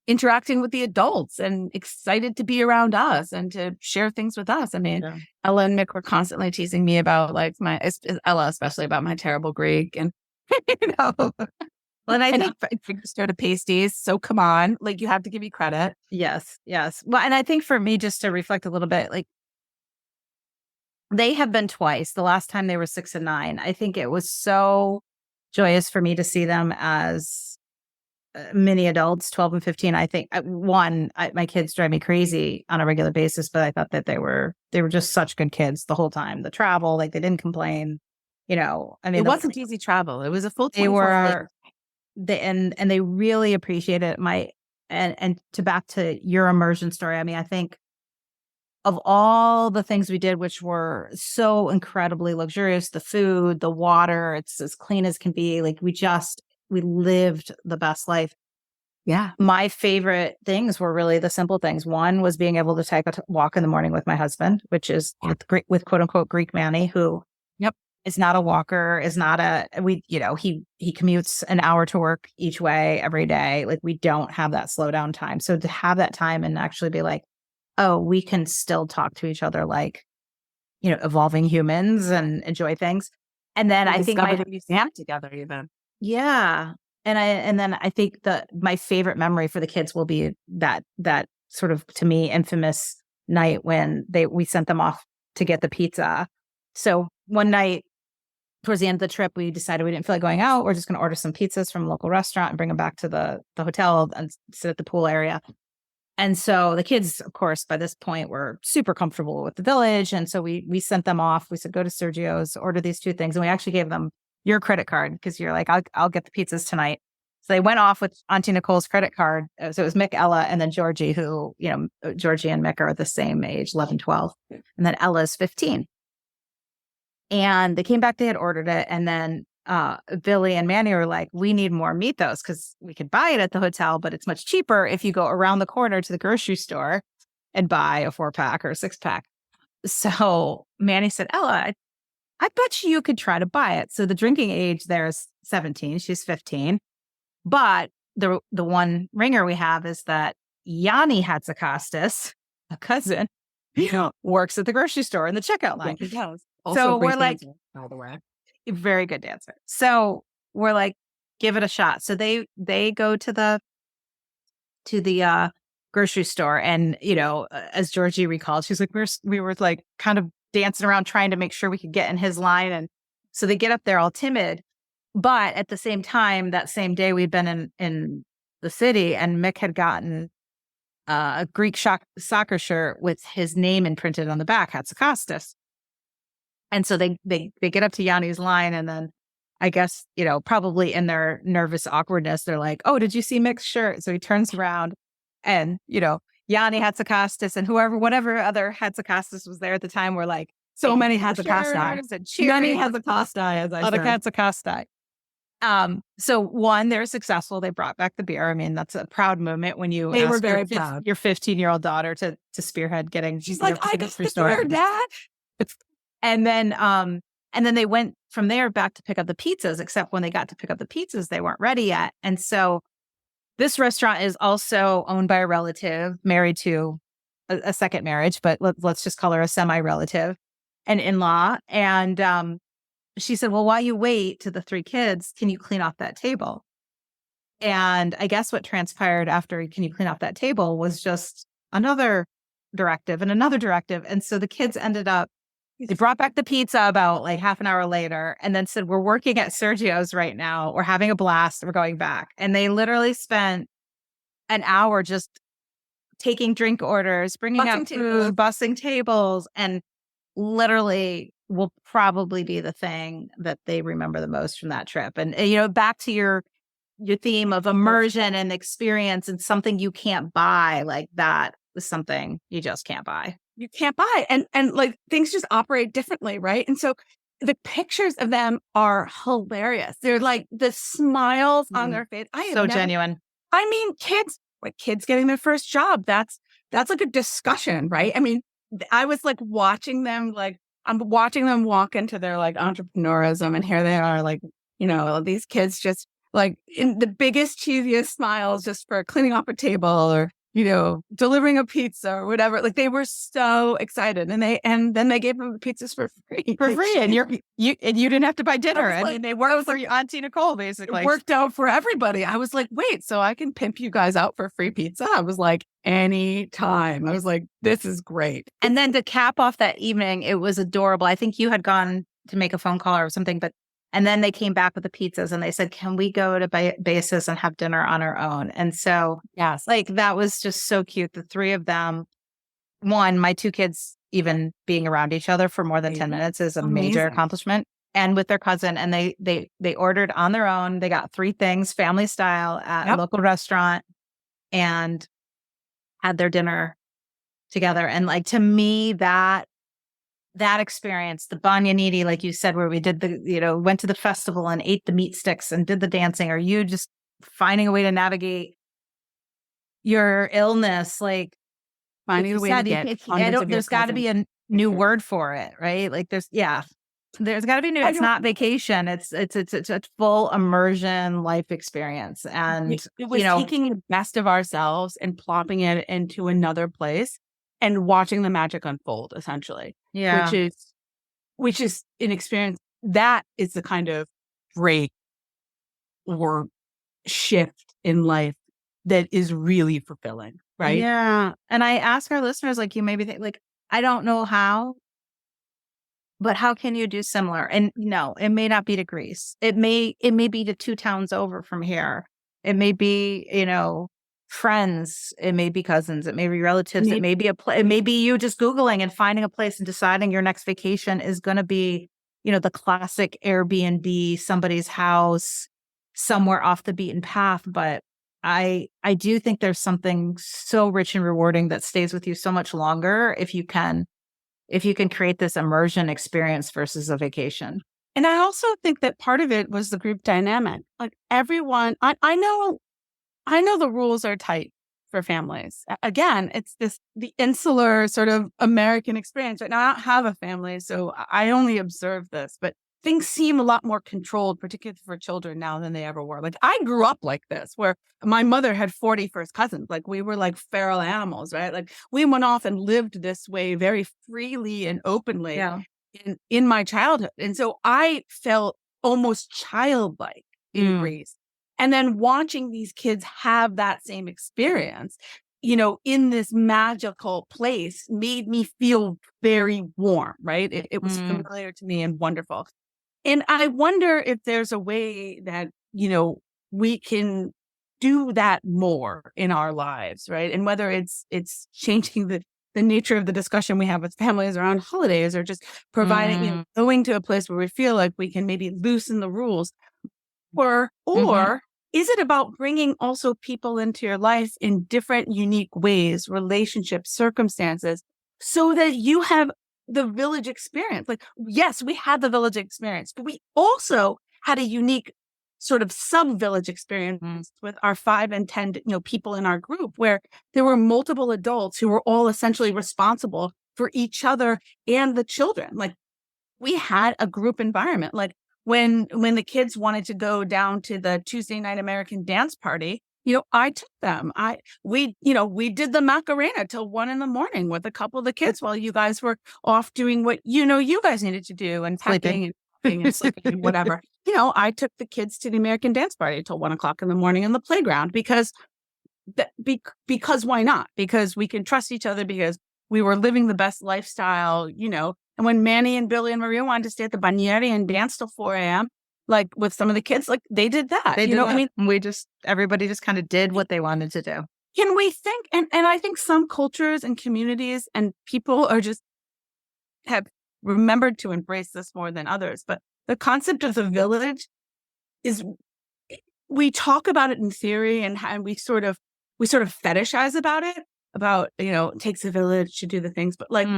Speaker 1: interacting with the adults and excited to be around us and to share things with us. I mean, Ella and Mick were constantly teasing me about like Ella, especially about my terrible Greek and, Well, and I think fingers go to pasties. So come on, like you have to give me credit.
Speaker 2: Yes. Well, and I think for me, just to reflect a little bit, like they have been twice. The last time they were 6 and 9. I think it was so joyous for me to see them as mini adults, 12 and 15. I think my kids drive me crazy on a regular basis, but I thought that they were just such good kids the whole time. The travel, like they didn't complain. I mean,
Speaker 1: it wasn't easy travel. It was a full.
Speaker 2: They were. And they really appreciated and to back to your immersion story. I mean, I think of all the things we did, which were so incredibly luxurious, the food, the water, it's as clean as can be. Like we lived the best life.
Speaker 1: Yeah.
Speaker 2: My favorite things were really the simple things. One was being able to take a walk in the morning with my husband, which is with quote unquote Greek Manny, who is not a walker, is not he commutes an hour to work each way every day. Like we don't have that slow down time. So to have that time and actually be like, oh, we can still talk to each other like, evolving humans and enjoy things. And then I think
Speaker 1: we stand together even.
Speaker 2: Yeah. And then I think my favorite memory for the kids will be that sort of, to me, infamous night when we sent them off to get the pizza. So one night towards the end of the trip, we decided we didn't feel like going out. We're just going to order some pizzas from a local restaurant and bring them back to the hotel and sit at the pool area. And so the kids, of course, by this point were super comfortable with the village. And so we sent them off. We said, go to Sergio's, order these 2 things. And we actually gave them your credit card because you're like, I'll get the pizzas tonight. So they went off with Auntie Nicole's credit card. So it was Mick, Ella, and then Georgie, who, Georgie and Mick are the same age, 11, 12. And then Ella's 15. And they came back, they had ordered it. And then Billy and Manny were like, we need more Mythos because we could buy it at the hotel, but it's much cheaper if you go around the corner to the grocery store and buy a 4-pack or a 6-pack. So Manny said, Ella, I bet you could try to buy it. So the drinking age there is 17. She's 15. But the one ringer we have is that Yanni Hatzakostas, a cousin, works at the grocery store in the checkout line.
Speaker 1: He does.
Speaker 2: So we're like,
Speaker 1: by the way,
Speaker 2: very good dancer. So we're like, give it a shot. So they go to the grocery store, and as Georgie recalled, she's like, we were like kind of dancing around trying to make sure we could get in his line, and so they get up there all timid. But at the same time, that same day we'd been in the city, and Mick had gotten a Greek soccer shirt with his name imprinted on the back, Hatzakostas. And so they get up to Yanni's line, and then I guess, probably in their nervous awkwardness, they're like, oh, did you see Mick's shirt? So he turns around and, Yanni Hatzakostas and whatever other Hatzakostas was there at the time were like,
Speaker 1: so many Hatzakostai. Yanni Hatzakostai, as I
Speaker 2: other
Speaker 1: said.
Speaker 2: Hatzakostai. So one, they're successful. They brought back the beer. I mean, that's a proud moment when you
Speaker 1: were very proud.
Speaker 2: Your 15-year-old daughter to spearhead getting.
Speaker 1: She's like, I got the beer, Dad.
Speaker 2: And then they went from there back to pick up the pizzas, except when they got to pick up the pizzas, they weren't ready yet. And so this restaurant is also owned by a relative married to a second marriage, but let's just call her a semi-relative, an in-law. And she said, well, while you wait to the 3 kids, can you clean off that table? And I guess what transpired after can you clean off that table was just another directive and another directive. And so the kids ended up, they brought back the pizza about like half an hour later and then said, we're working at Sergio's right now. We're having a blast. We're going back. And they literally spent an hour just taking drink orders, bringing out food, bussing tables, and literally will probably be the thing that they remember the most from that trip. And, back to your theme of immersion and experience and something you can't buy, like that was something you just can't buy.
Speaker 1: You can't buy. And like things just operate differently, right? And so the pictures of them are hilarious. They're like the smiles on their face.
Speaker 2: Genuine.
Speaker 1: I mean, kids getting their first job. That's like a discussion, right? I mean, I was like watching them, like I'm watching them walk into their like entrepreneurism, and here they are, like, these kids just like in the biggest, cheesiest smiles just for cleaning off a table or, delivering a pizza or whatever. Like they were so excited, and then they gave them the pizzas for free.
Speaker 2: And you didn't have to buy dinner. I mean, they worked for your Auntie Nicole, basically.
Speaker 1: It worked out for everybody. I was like, wait, so I can pimp you guys out for free pizza? I was like, anytime. I was like, this is great.
Speaker 2: And then to cap off that evening, it was adorable. I think you had gone to make a phone call or something, and then they came back with the pizzas and they said, can we go to Basis and have dinner on our own? And so,
Speaker 1: yes,
Speaker 2: like that was just so cute. The 3 of them, my 2 kids, even being around each other for more than 10 minutes is a major accomplishment. And with their cousin, and they ordered on their own. They got 3 things, family style at a local restaurant, and had their dinner together. And like, to me, that experience, the Banyaniti, like you said, where we did went to the festival and ate the meat sticks and did the dancing, or you just finding a way to navigate your illness, like
Speaker 1: finding a way to get
Speaker 2: there's got to be a new word for it, right? Like there's got to be new. It's not vacation. It's a full immersion life experience. And
Speaker 1: it was taking the best of ourselves and plopping it into another place and watching the magic unfold, essentially.
Speaker 2: Yeah.
Speaker 1: Which is an experience that is the kind of break or shift in life that is really fulfilling, right?
Speaker 2: Yeah. And I ask our listeners, like, you maybe think, like, I don't know how, but how can you do similar? And no, it may not be to Greece. It may be to 2 towns over from here. It may be, friends. It may be cousins. It may be relatives. It may be it may be you just Googling and finding a place and deciding your next vacation is going to be, the classic Airbnb, somebody's house, somewhere off the beaten path. But I do think there's something so rich and rewarding that stays with you so much longer if you can create this immersion experience versus a vacation.
Speaker 1: And I also think that part of it was the group dynamic. Like everyone, I know the rules are tight for families. Again, it's the insular sort of American experience. Right now, I don't have a family, so I only observe this, but things seem a lot more controlled, particularly for children now than they ever were. Like I grew up like this, where my mother had 40 first cousins. Like we were like feral animals, right? Like we went off and lived this way very freely and openly in my childhood. And so I felt almost childlike in Greece. And then watching these kids have that same experience, in this magical place made me feel very warm, right? It was familiar to me and wonderful. And I wonder if there's a way that, we can do that more in our lives, right? And whether it's changing the nature of the discussion we have with families around holidays, or just providing, going to a place where we feel like we can maybe loosen the rules, or is it about bringing also people into your life in different, unique ways, relationships, circumstances, so that you have the village experience? Like, yes, we had the village experience, but we also had a unique sort of sub-village experience with our 5 and 10, people in our group, where there were multiple adults who were all essentially responsible for each other and the children. Like, we had a group environment. Like, when the kids wanted to go down to the Tuesday night American dance party, I took them. We did the Macarena till 1 a.m. with a couple of the kids while you guys were off doing what, you guys needed to do and packing and cooking and sleeping and whatever. I took the kids to the American dance party till 1 o'clock in the morning in the playground because why not? Because we can trust each other, because we were living the best lifestyle, and when Manny and Billy and Maria wanted to stay at the Banieri and dance till 4 a.m., like with some of the kids, like they did that.
Speaker 2: They did
Speaker 1: what
Speaker 2: that.
Speaker 1: I mean?
Speaker 2: Everybody just kind of did what they wanted to do.
Speaker 1: Can we think, and I think some cultures and communities and people have remembered to embrace this more than others, but the concept of the village is, we talk about it in theory and we sort of fetishize about it, it takes a village to do the things, but like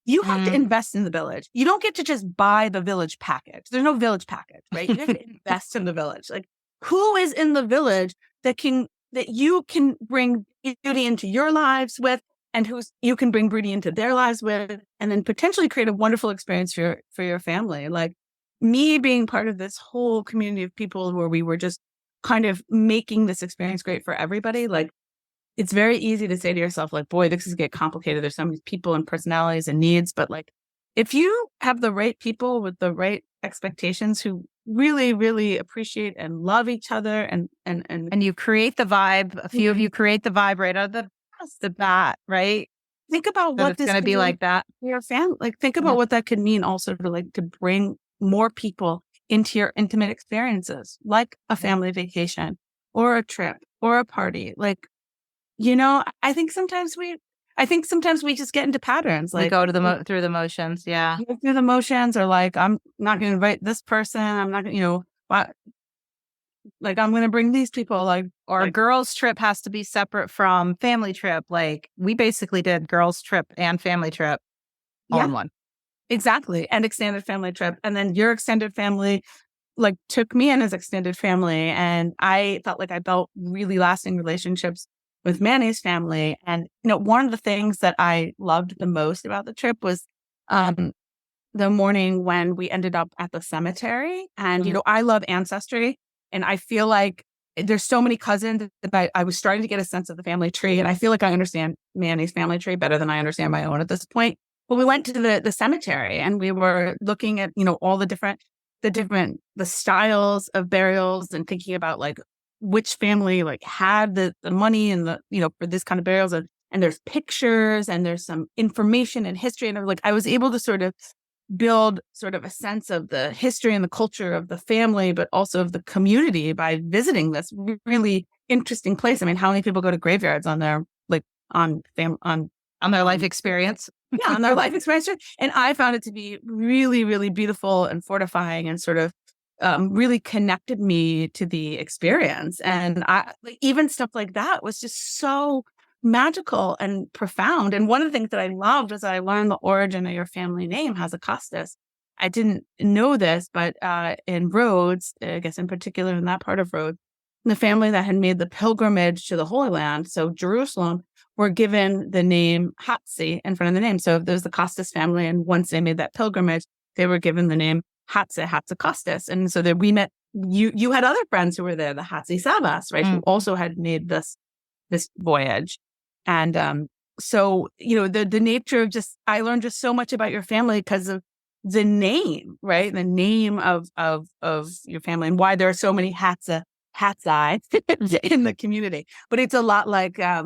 Speaker 1: you have to invest in the village. You don't get to just buy the village package. There's no village package, right? You have to invest in the village. Like, who is in the village that you can bring beauty into your lives with, and you can bring beauty into their lives with, and then potentially create a wonderful experience for your family. Like me being part of this whole community of people where we were just kind of making this experience great for everybody. Like, it's very easy to say to yourself, like, boy, this is get complicated. There's so many people and personalities and needs. But like, if you have the right people with the right expectations who really, really appreciate and love each other and
Speaker 2: you create the vibe, a few of you create the vibe right out of the bat, right?
Speaker 1: Think about what this is
Speaker 2: going to be like that.
Speaker 1: Your family, like, think about what that could mean also to bring more people into your intimate experiences, like a family vacation or a trip or a party. Like, I think sometimes we just get into patterns. Like,
Speaker 2: we go to through the motions. Yeah.
Speaker 1: Through the motions, or like, I'm not going to invite this person. I'm not going to, like, I'm going to bring these people,
Speaker 2: or a girls trip has to be separate from family trip. Like, we basically did girls trip and family trip all in one.
Speaker 1: Exactly. And extended family trip. And then your extended family like took me in as extended family. And I felt like I built really lasting relationships with Manny's family. And, one of the things that I loved the most about the trip was the morning when we ended up at the cemetery. And, I love ancestry. And I feel like there's so many cousins that I was starting to get a sense of the family tree. And I feel like I understand Manny's family tree better than I understand my own at this point. But we went to the cemetery and we were looking at, all the styles of burials and thinking about like which family like had the money and for this kind of burials. And there's pictures and there's some information and history. And I was able to sort of build sort of a sense of the history and the culture of the family, but also of the community by visiting this really interesting place. I mean, how many people go to graveyards on their on their life experience? Yeah, on their life experience. And I found it to be really, really beautiful and fortifying and sort of really connected me to the experience. And even stuff like that was just so magical and profound. And one of the things that I loved was I learned the origin of your family name, Hazakastas. I didn't know this, but in Rhodes, I guess in particular in that part of Rhodes, the family that had made the pilgrimage to the Holy Land, so Jerusalem, were given the name Hatzi in front of the name. So there's the Costas family, and once they made that pilgrimage, they were given the name Hatzakostas. And so that we met, you had other friends who were there, the Hatzi Savas, right, who also had made this voyage. And so, the nature of I learned just so much about your family because of the name, right? The name of your family and why there are so many Hatzi in the community. But it's a lot like, I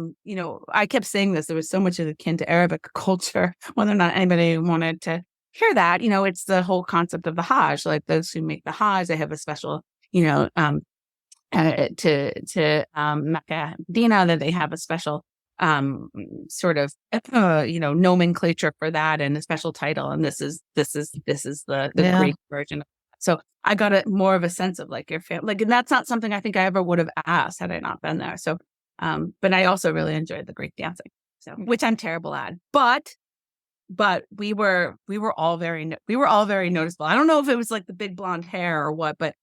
Speaker 1: kept saying this, there was so much akin to Arabic culture, whether or not anybody wanted to hear that, it's the whole concept of the Hajj, like those who make the Hajj, they have a special, to Mecca, Medina, that they have a special sort of nomenclature for that and a special title, and this is the Greek version. So I got more of a sense of like your family, and that's not something I think I ever would have asked had I not been there. So, but I also really enjoyed the Greek dancing, so which I'm terrible at, but we were all very noticeable. I don't know if it was like the big blonde hair or what, but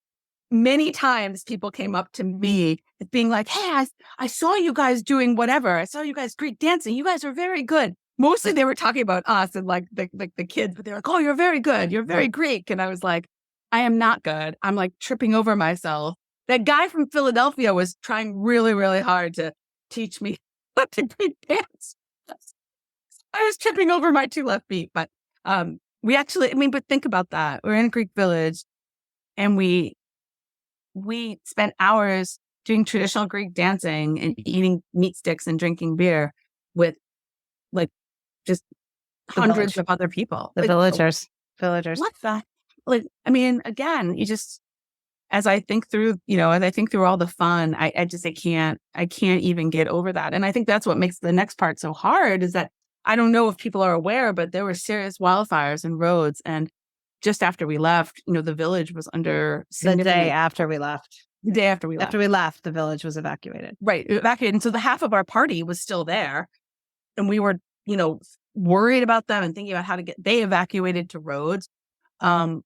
Speaker 1: many times people came up to me being like, hey, I saw you guys doing whatever. I saw you guys Greek dancing. You guys are very good. Mostly they were talking about us and like the kids, but they were like, oh, you're very good. You're very Greek. And I was like, I am not good. I'm like tripping over myself. that guy from Philadelphia was trying really, really hard to teach me what to Greek dance. I was tripping over my 2 left feet, but we actually, but think about that. We're in a Greek village, and we spent hours doing traditional Greek dancing and eating meat sticks and drinking beer with like just hundreds of other people.
Speaker 2: The
Speaker 1: Like,
Speaker 2: villagers.
Speaker 1: what the? Again, you just, as I think through all the fun, I can't even get over that. And I think that's what makes the next part so hard, is that I don't know if people are aware, but there were serious wildfires in Rhodes. And just after we left, the village was under
Speaker 2: The day after we left.
Speaker 1: The day after we left.
Speaker 2: After we left, the village was evacuated.
Speaker 1: Right. Evacuated. And so the half of our party was still there. And we were, worried about them and thinking about how to they evacuated to Rhodes. One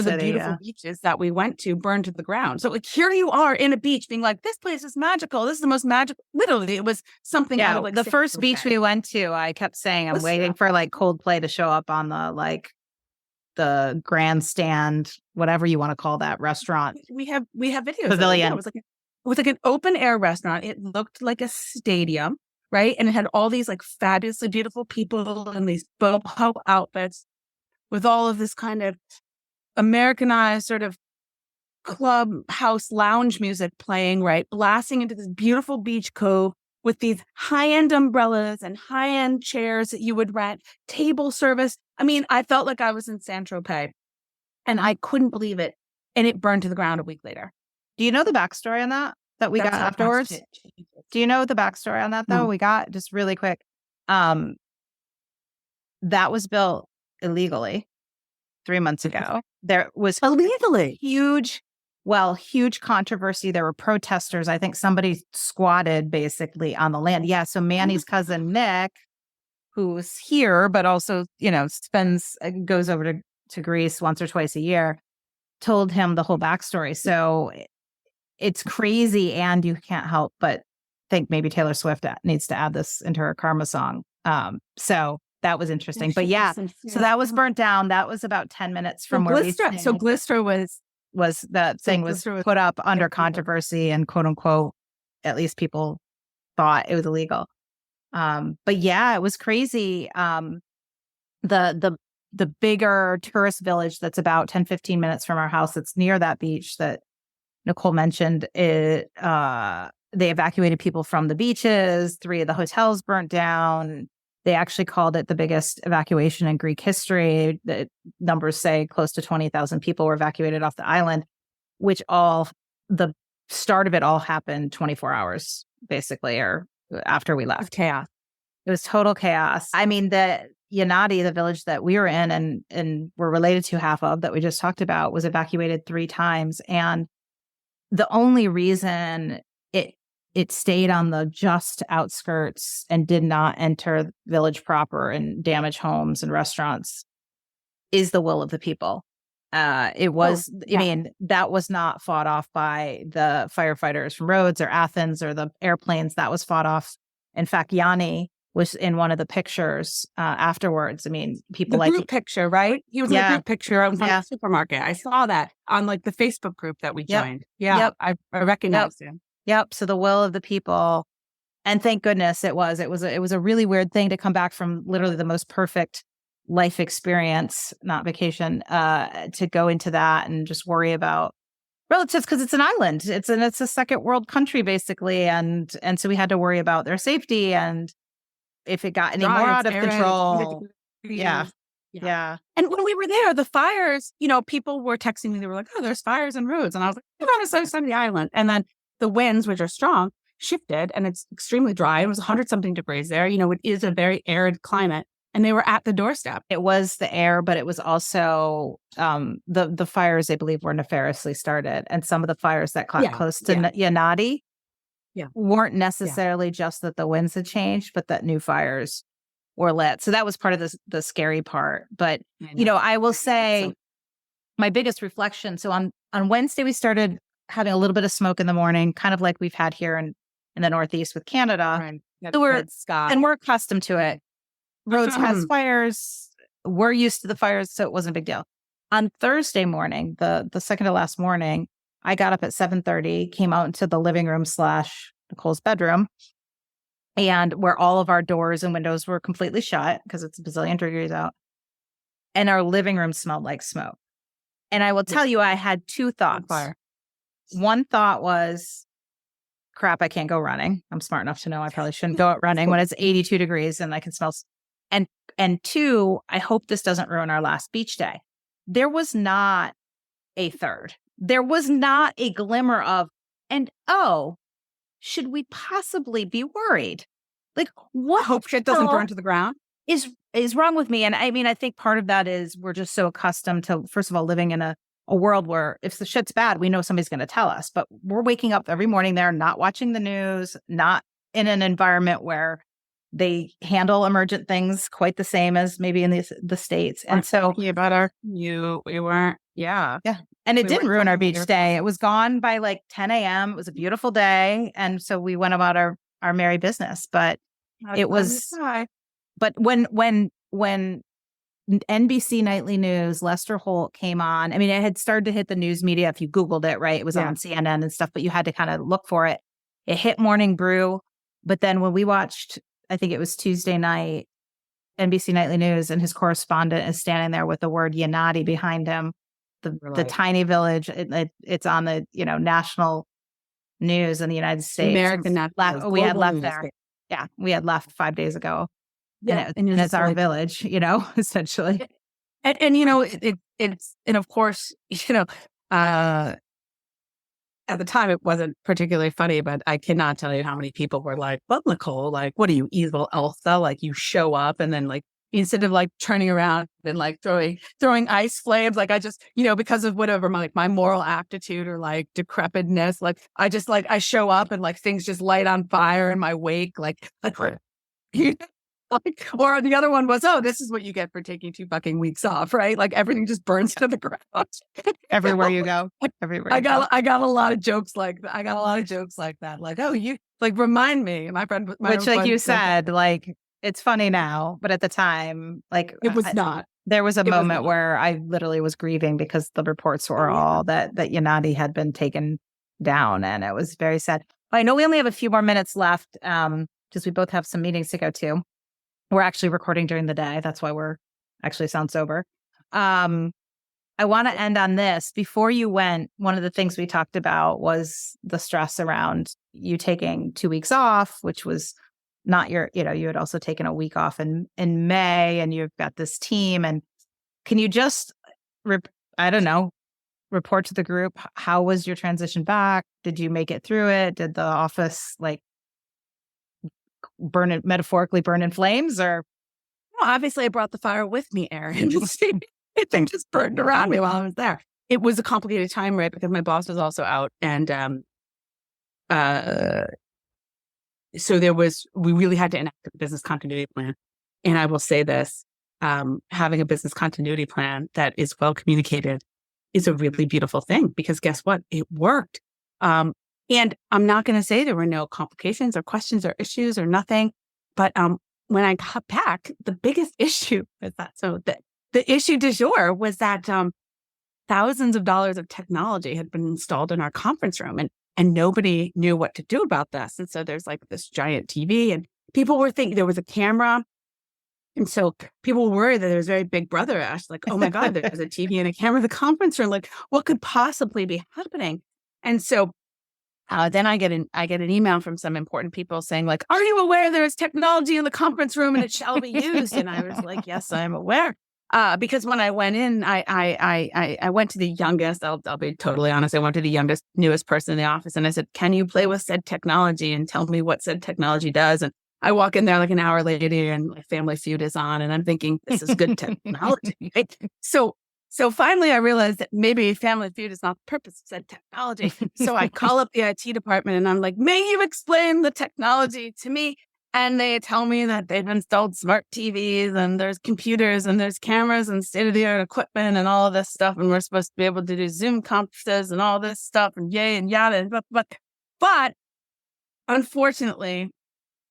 Speaker 1: of the beautiful beaches that we went to burned to the ground. So here you are in a beach being like, this place is magical. This is the most magical. Literally, it was something out of like
Speaker 2: the first beach we went to, I kept saying, I'm waiting for like Coldplay to show up on the grandstand, whatever you want to call that restaurant.
Speaker 1: We have videos.
Speaker 2: Pavilion.
Speaker 1: It was like an open air restaurant. It looked like a stadium, right? And it had all these like fabulously beautiful people in these boho outfits with all of this kind of Americanized sort of clubhouse lounge music playing, right? Blasting into this beautiful beach cove with these high-end umbrellas and high-end chairs that you would rent, table service. I felt like I was in Saint-Tropez, and I couldn't believe it. And it burned to the ground a week later.
Speaker 2: Do you know the backstory on that we got afterwards? Do you know the backstory on that, though?
Speaker 1: No.
Speaker 2: We got, just really quick, that was built illegally 3 months ago. There was
Speaker 1: Illegally.
Speaker 2: huge controversy. There were protesters. I think somebody squatted basically on the land. Yeah. So Manny's cousin Nick, who's here, but also, goes over to Greece once or twice a year, told him the whole backstory. So it's crazy. And you can't help but think maybe Taylor Swift needs to add this into her Karma song. So that was interesting. But yeah, so that was burnt down. That was about 10 minutes from where we stayed.
Speaker 1: So Glyster was
Speaker 2: that thing was put up under controversy, and quote unquote, at least people thought it was illegal. But yeah, it was crazy. The bigger tourist village that's about 10, 15 minutes from our house, that's near that beach that Nicole mentioned, they evacuated people from the beaches. 3 of the hotels burnt down. They actually called it the biggest evacuation in Greek history. The numbers say close to 20,000 people were evacuated off the island, which the start of it all happened 24 hours, basically, or after we left.
Speaker 1: Chaos.
Speaker 2: It was total chaos. The Yanadi, the village that we were in and were related to half of, that we just talked about, was evacuated 3 times. And the only reason it stayed on the just outskirts and did not enter the village proper and damage homes and restaurants is the will of the people. It was, that was not fought off by the firefighters from Rhodes or Athens or the airplanes. That was fought off. In fact, Yanni was in one of the pictures afterwards. People
Speaker 1: the group picture, right? He was in a group picture out in front of the supermarket. I saw that on like the Facebook group that we joined. Yeah, I recognized him.
Speaker 2: Yep. So the will of the people, and thank goodness it was a really weird thing to come back from literally the most perfect life experience, not vacation, to go into that and just worry about relatives, because it's an island. It's a second world country basically, and so we had to worry about their safety and if it got any more out of control. Yeah.
Speaker 1: And when we were there, the fires, people were texting me. They were like, "Oh, there's fires in Rhodes," and I was like, "We're on the south side of the island." And then the winds, which are strong, shifted, and it's extremely dry. It was 100-something degrees there. It is a very arid climate, and they were at the doorstep.
Speaker 2: It was the air, but it was also the fires, I believe, were nefariously started. And some of the fires that caught close to Yanadi weren't necessarily just that the winds had changed, but that new fires were lit. So that was part of the scary part. But, I will say my biggest reflection. So on Wednesday, we started having a little bit of smoke in the morning, kind of like we've had here in the Northeast with Canada.
Speaker 1: Right.
Speaker 2: So we're accustomed to it. Rhodes has fires. We're used to the fires, so it wasn't a big deal. On Thursday morning, the second to last morning, I got up at 7:30, came out into the living room / Nicole's bedroom, and where all of our doors and windows were completely shut because it's a bazillion degrees out. And our living room smelled like smoke. And I will tell you, I had two thoughts.
Speaker 1: Fire.
Speaker 2: One thought was, crap, I can't go running. I'm smart enough to know I probably shouldn't go out running when it's 82 degrees and I can smell. And two, I hope this doesn't ruin our last beach day. There was not a third. There was not a glimmer of, should we possibly be worried? Like, what?
Speaker 1: I hope shit doesn't burn to the ground.
Speaker 2: Is wrong with me. And I mean, I think part of that is we're just so accustomed to, first of all, living in a world where if the shit's bad, we know somebody's going to tell us. But we're waking up every morning there, not watching the news, not in an environment where they handle emergent things quite the same as maybe in the States. And so
Speaker 1: we weren't. Yeah.
Speaker 2: And it didn't ruin our beach day. It was gone by like 10 a.m. It was a beautiful day. And so we went about our merry business. But it was, but when NBC Nightly News, Lester Holt came on, I mean, it had started to hit the news media. If you Googled it, right, it was on CNN and stuff, but you had to kind of look for it. It hit Morning Brew. But then when we watched, I think it was Tuesday night, NBC Nightly News, and his correspondent is standing there with the word Yanati behind him, the tiny village. It's on the national news in the United States.
Speaker 1: American
Speaker 2: we had left there. Yeah, we had left 5 days ago.
Speaker 1: Yeah,
Speaker 2: and it's our village, essentially.
Speaker 1: And it's of course, at the time it wasn't particularly funny, but I cannot tell you how many people were like, "Well, Nicole, like, what are you, evil Elsa? Like, you show up and then like instead of like turning around and like throwing ice flames, like I just because of whatever my moral aptitude or like decrepitness, like I show up and like things just light on fire in my wake, like." Or the other one was, this is what you get for taking 2 fucking weeks off, right? Like everything just burns to the ground.
Speaker 2: Everywhere you go. Everywhere.
Speaker 1: I got a lot of jokes like that. Like, you like remind me. My friend,
Speaker 2: which like you said, like it's funny now, but at the time, like
Speaker 1: it was not.
Speaker 2: There was a moment where I literally was grieving because the reports were all that Yanati had been taken down, and it was very sad. I know we only have a few more minutes left, because we both have some meetings to go to. We're actually recording during the day. That's why we're actually sound sober. I want to end on this. Before you went, one of the things we talked about was the stress around you taking 2 weeks off, which was not your, you had also taken a week off in May, and you've got this team. And can you just, report to the group, how was your transition back? Did you make it through it? Did the office metaphorically burn in flames? Or
Speaker 1: obviously I brought the fire with me, Erin. It thing just burned around me while I was there. It was a complicated time, right? Because my boss was also out, and so we really had to enact a business continuity plan. And I will say this, having a business continuity plan that is well communicated is a really beautiful thing, because guess what? It worked. And I'm not going to say there were no complications or questions or issues or nothing. But when I got back, the biggest issue was that. So the issue du jour was that thousands of dollars of technology had been installed in our conference room, and nobody knew what to do about this. And so there's like this giant TV, and people were thinking there was a camera. And so people were worried that there was very Big Brother-ish, like, oh my God, there's a TV and a camera in the conference room. Like, what could possibly be happening? And so then I get an email from some important people saying, like, are you aware there is technology in the conference room and it shall be used? And I was like, yes, I'm aware. Because when I went in, I went to the youngest, I'll be totally honest, I went to the youngest, newest person in the office, and I said, can you play with said technology and tell me what said technology does? And I walk in there like an hour later and like Family Feud is on, and I'm thinking, this is good technology. Right? So finally I realized that maybe Family Feud is not the purpose of said technology. So I call up the IT department and I'm like, may you explain the technology to me? And they tell me that they've installed smart TVs and there's computers and there's cameras and state-of-the-art equipment and all of this stuff. And we're supposed to be able to do Zoom conferences and all this stuff and yay and yada. But unfortunately,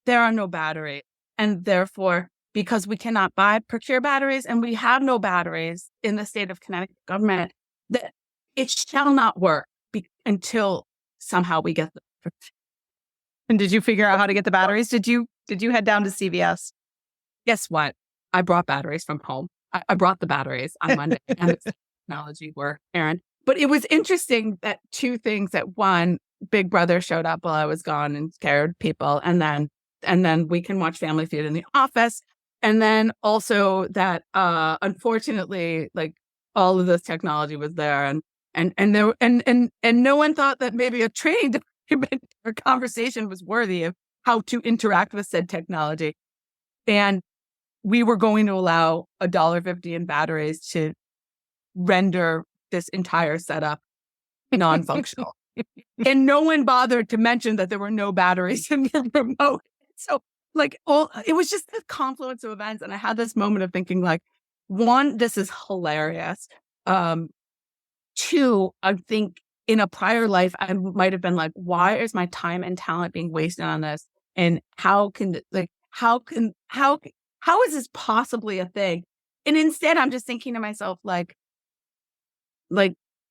Speaker 1: there are no batteries. And therefore, because we cannot procure batteries and we have no batteries in the state of Connecticut government, that it shall not work. until somehow we get the.
Speaker 2: And did you figure out how to get the batteries? Did you head down to CVS?
Speaker 1: Guess what? I brought batteries from home. I brought the batteries on Monday, and the technology were, Erin. But it was interesting that two things. That one, Big Brother showed up while I was gone and scared people, and then we can watch Family Feud in the office, and then also that unfortunately, like all of this technology was there, and no one thought that maybe a training document or conversation was worthy of how to interact with said technology, and we were going to allow $1.50 in batteries to render this entire setup non-functional. And no one bothered to mention that there were no batteries in the remote. So like it was just this confluence of events. And I had this moment of thinking like, one, this is hilarious. Two, I think in a prior life, I might have been like, why is my time and talent being wasted on this? And how is this possibly a thing? And instead, I'm just thinking to myself, like,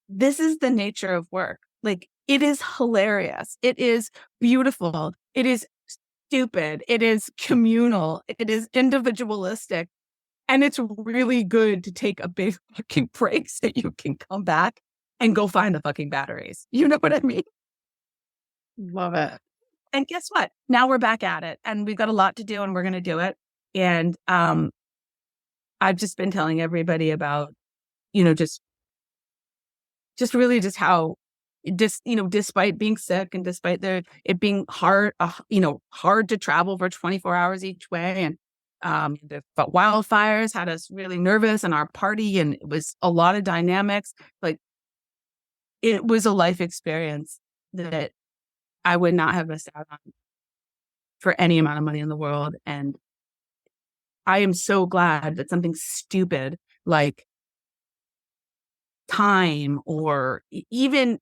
Speaker 1: this is the nature of work. Like, it is hilarious. It is beautiful. It is stupid. It is communal. It is individualistic. And it's really good to take a big fucking break so you can come back and go find the fucking batteries. You know what I mean?
Speaker 3: Love it.
Speaker 1: And guess what? Now we're back at it, and we've got a lot to do, and we're going to do it. And I've just been telling everybody about, just really just how, despite being sick and despite it being hard, hard to travel for 24 hours each way, and the wildfires had us really nervous, and our party, and it was a lot of dynamics. Like, it was a life experience that I would not have missed out on for any amount of money in the world. And I am so glad that something stupid like time or even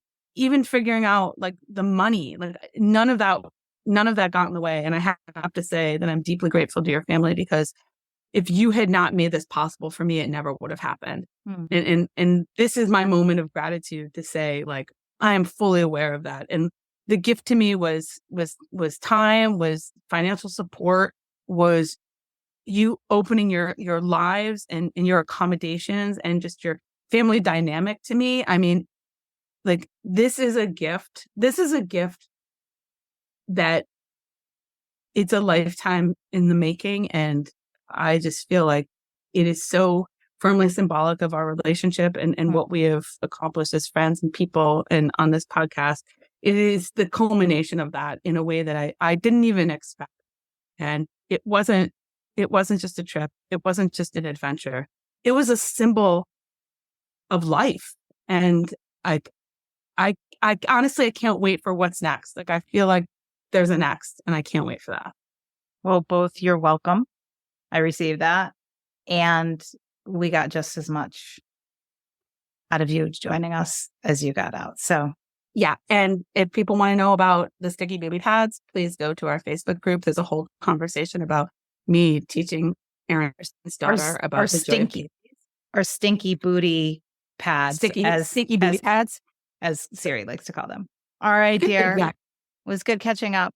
Speaker 1: figuring out like the money, like none of that got in the way. And I have to say that I'm deeply grateful to your family, because if you had not made this possible for me, it never would have happened. And this is my moment of gratitude to say, like, I am fully aware of that. And the gift to me was time, was financial support, was you opening your lives and your accommodations and just your family dynamic to me. I mean, like, this is a gift. This is a gift that it's a lifetime in the making. And I just feel like it is so firmly symbolic of our relationship and what we have accomplished as friends and people. And on this podcast, it is the culmination of that in a way that I didn't even expect. And it wasn't just a trip. It wasn't just an adventure. It was a symbol of life. And I honestly, I can't wait for what's next. Like, I feel like there's a next, and I can't wait for that.
Speaker 2: Well, both, you're welcome. I received that. And we got just as much out of you joining us as you got out. So
Speaker 1: yeah. And if people want to know about the sticky baby pads, please go to our Facebook group. There's a whole conversation about me teaching Erin's daughter about
Speaker 2: our stinky booty pads.
Speaker 1: Sticky booty pads,
Speaker 2: as Siri likes to call them. All right, dear.
Speaker 1: Yeah.
Speaker 2: It was good catching up.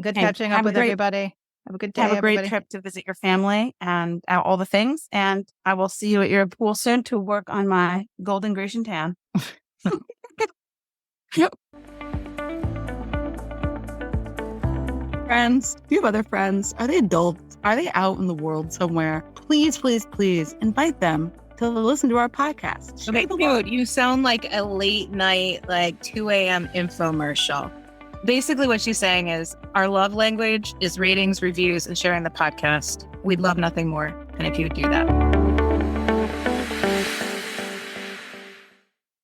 Speaker 2: Good catching up with everybody. Have a good day.
Speaker 1: Have a great
Speaker 2: everybody.
Speaker 1: trip to visit your family and all the things. And I will see you at your pool soon to work on my golden Grecian tan. Yep. Friends, do you have other friends? Are they adults? Are they out in the world somewhere? Please, please, please invite them to listen to our podcast.
Speaker 3: Okay, dude, you sound like a late night, like 2 a.m. infomercial. Basically, what she's saying is our love language is ratings, reviews, and sharing the podcast. We'd love nothing more than if you would do that.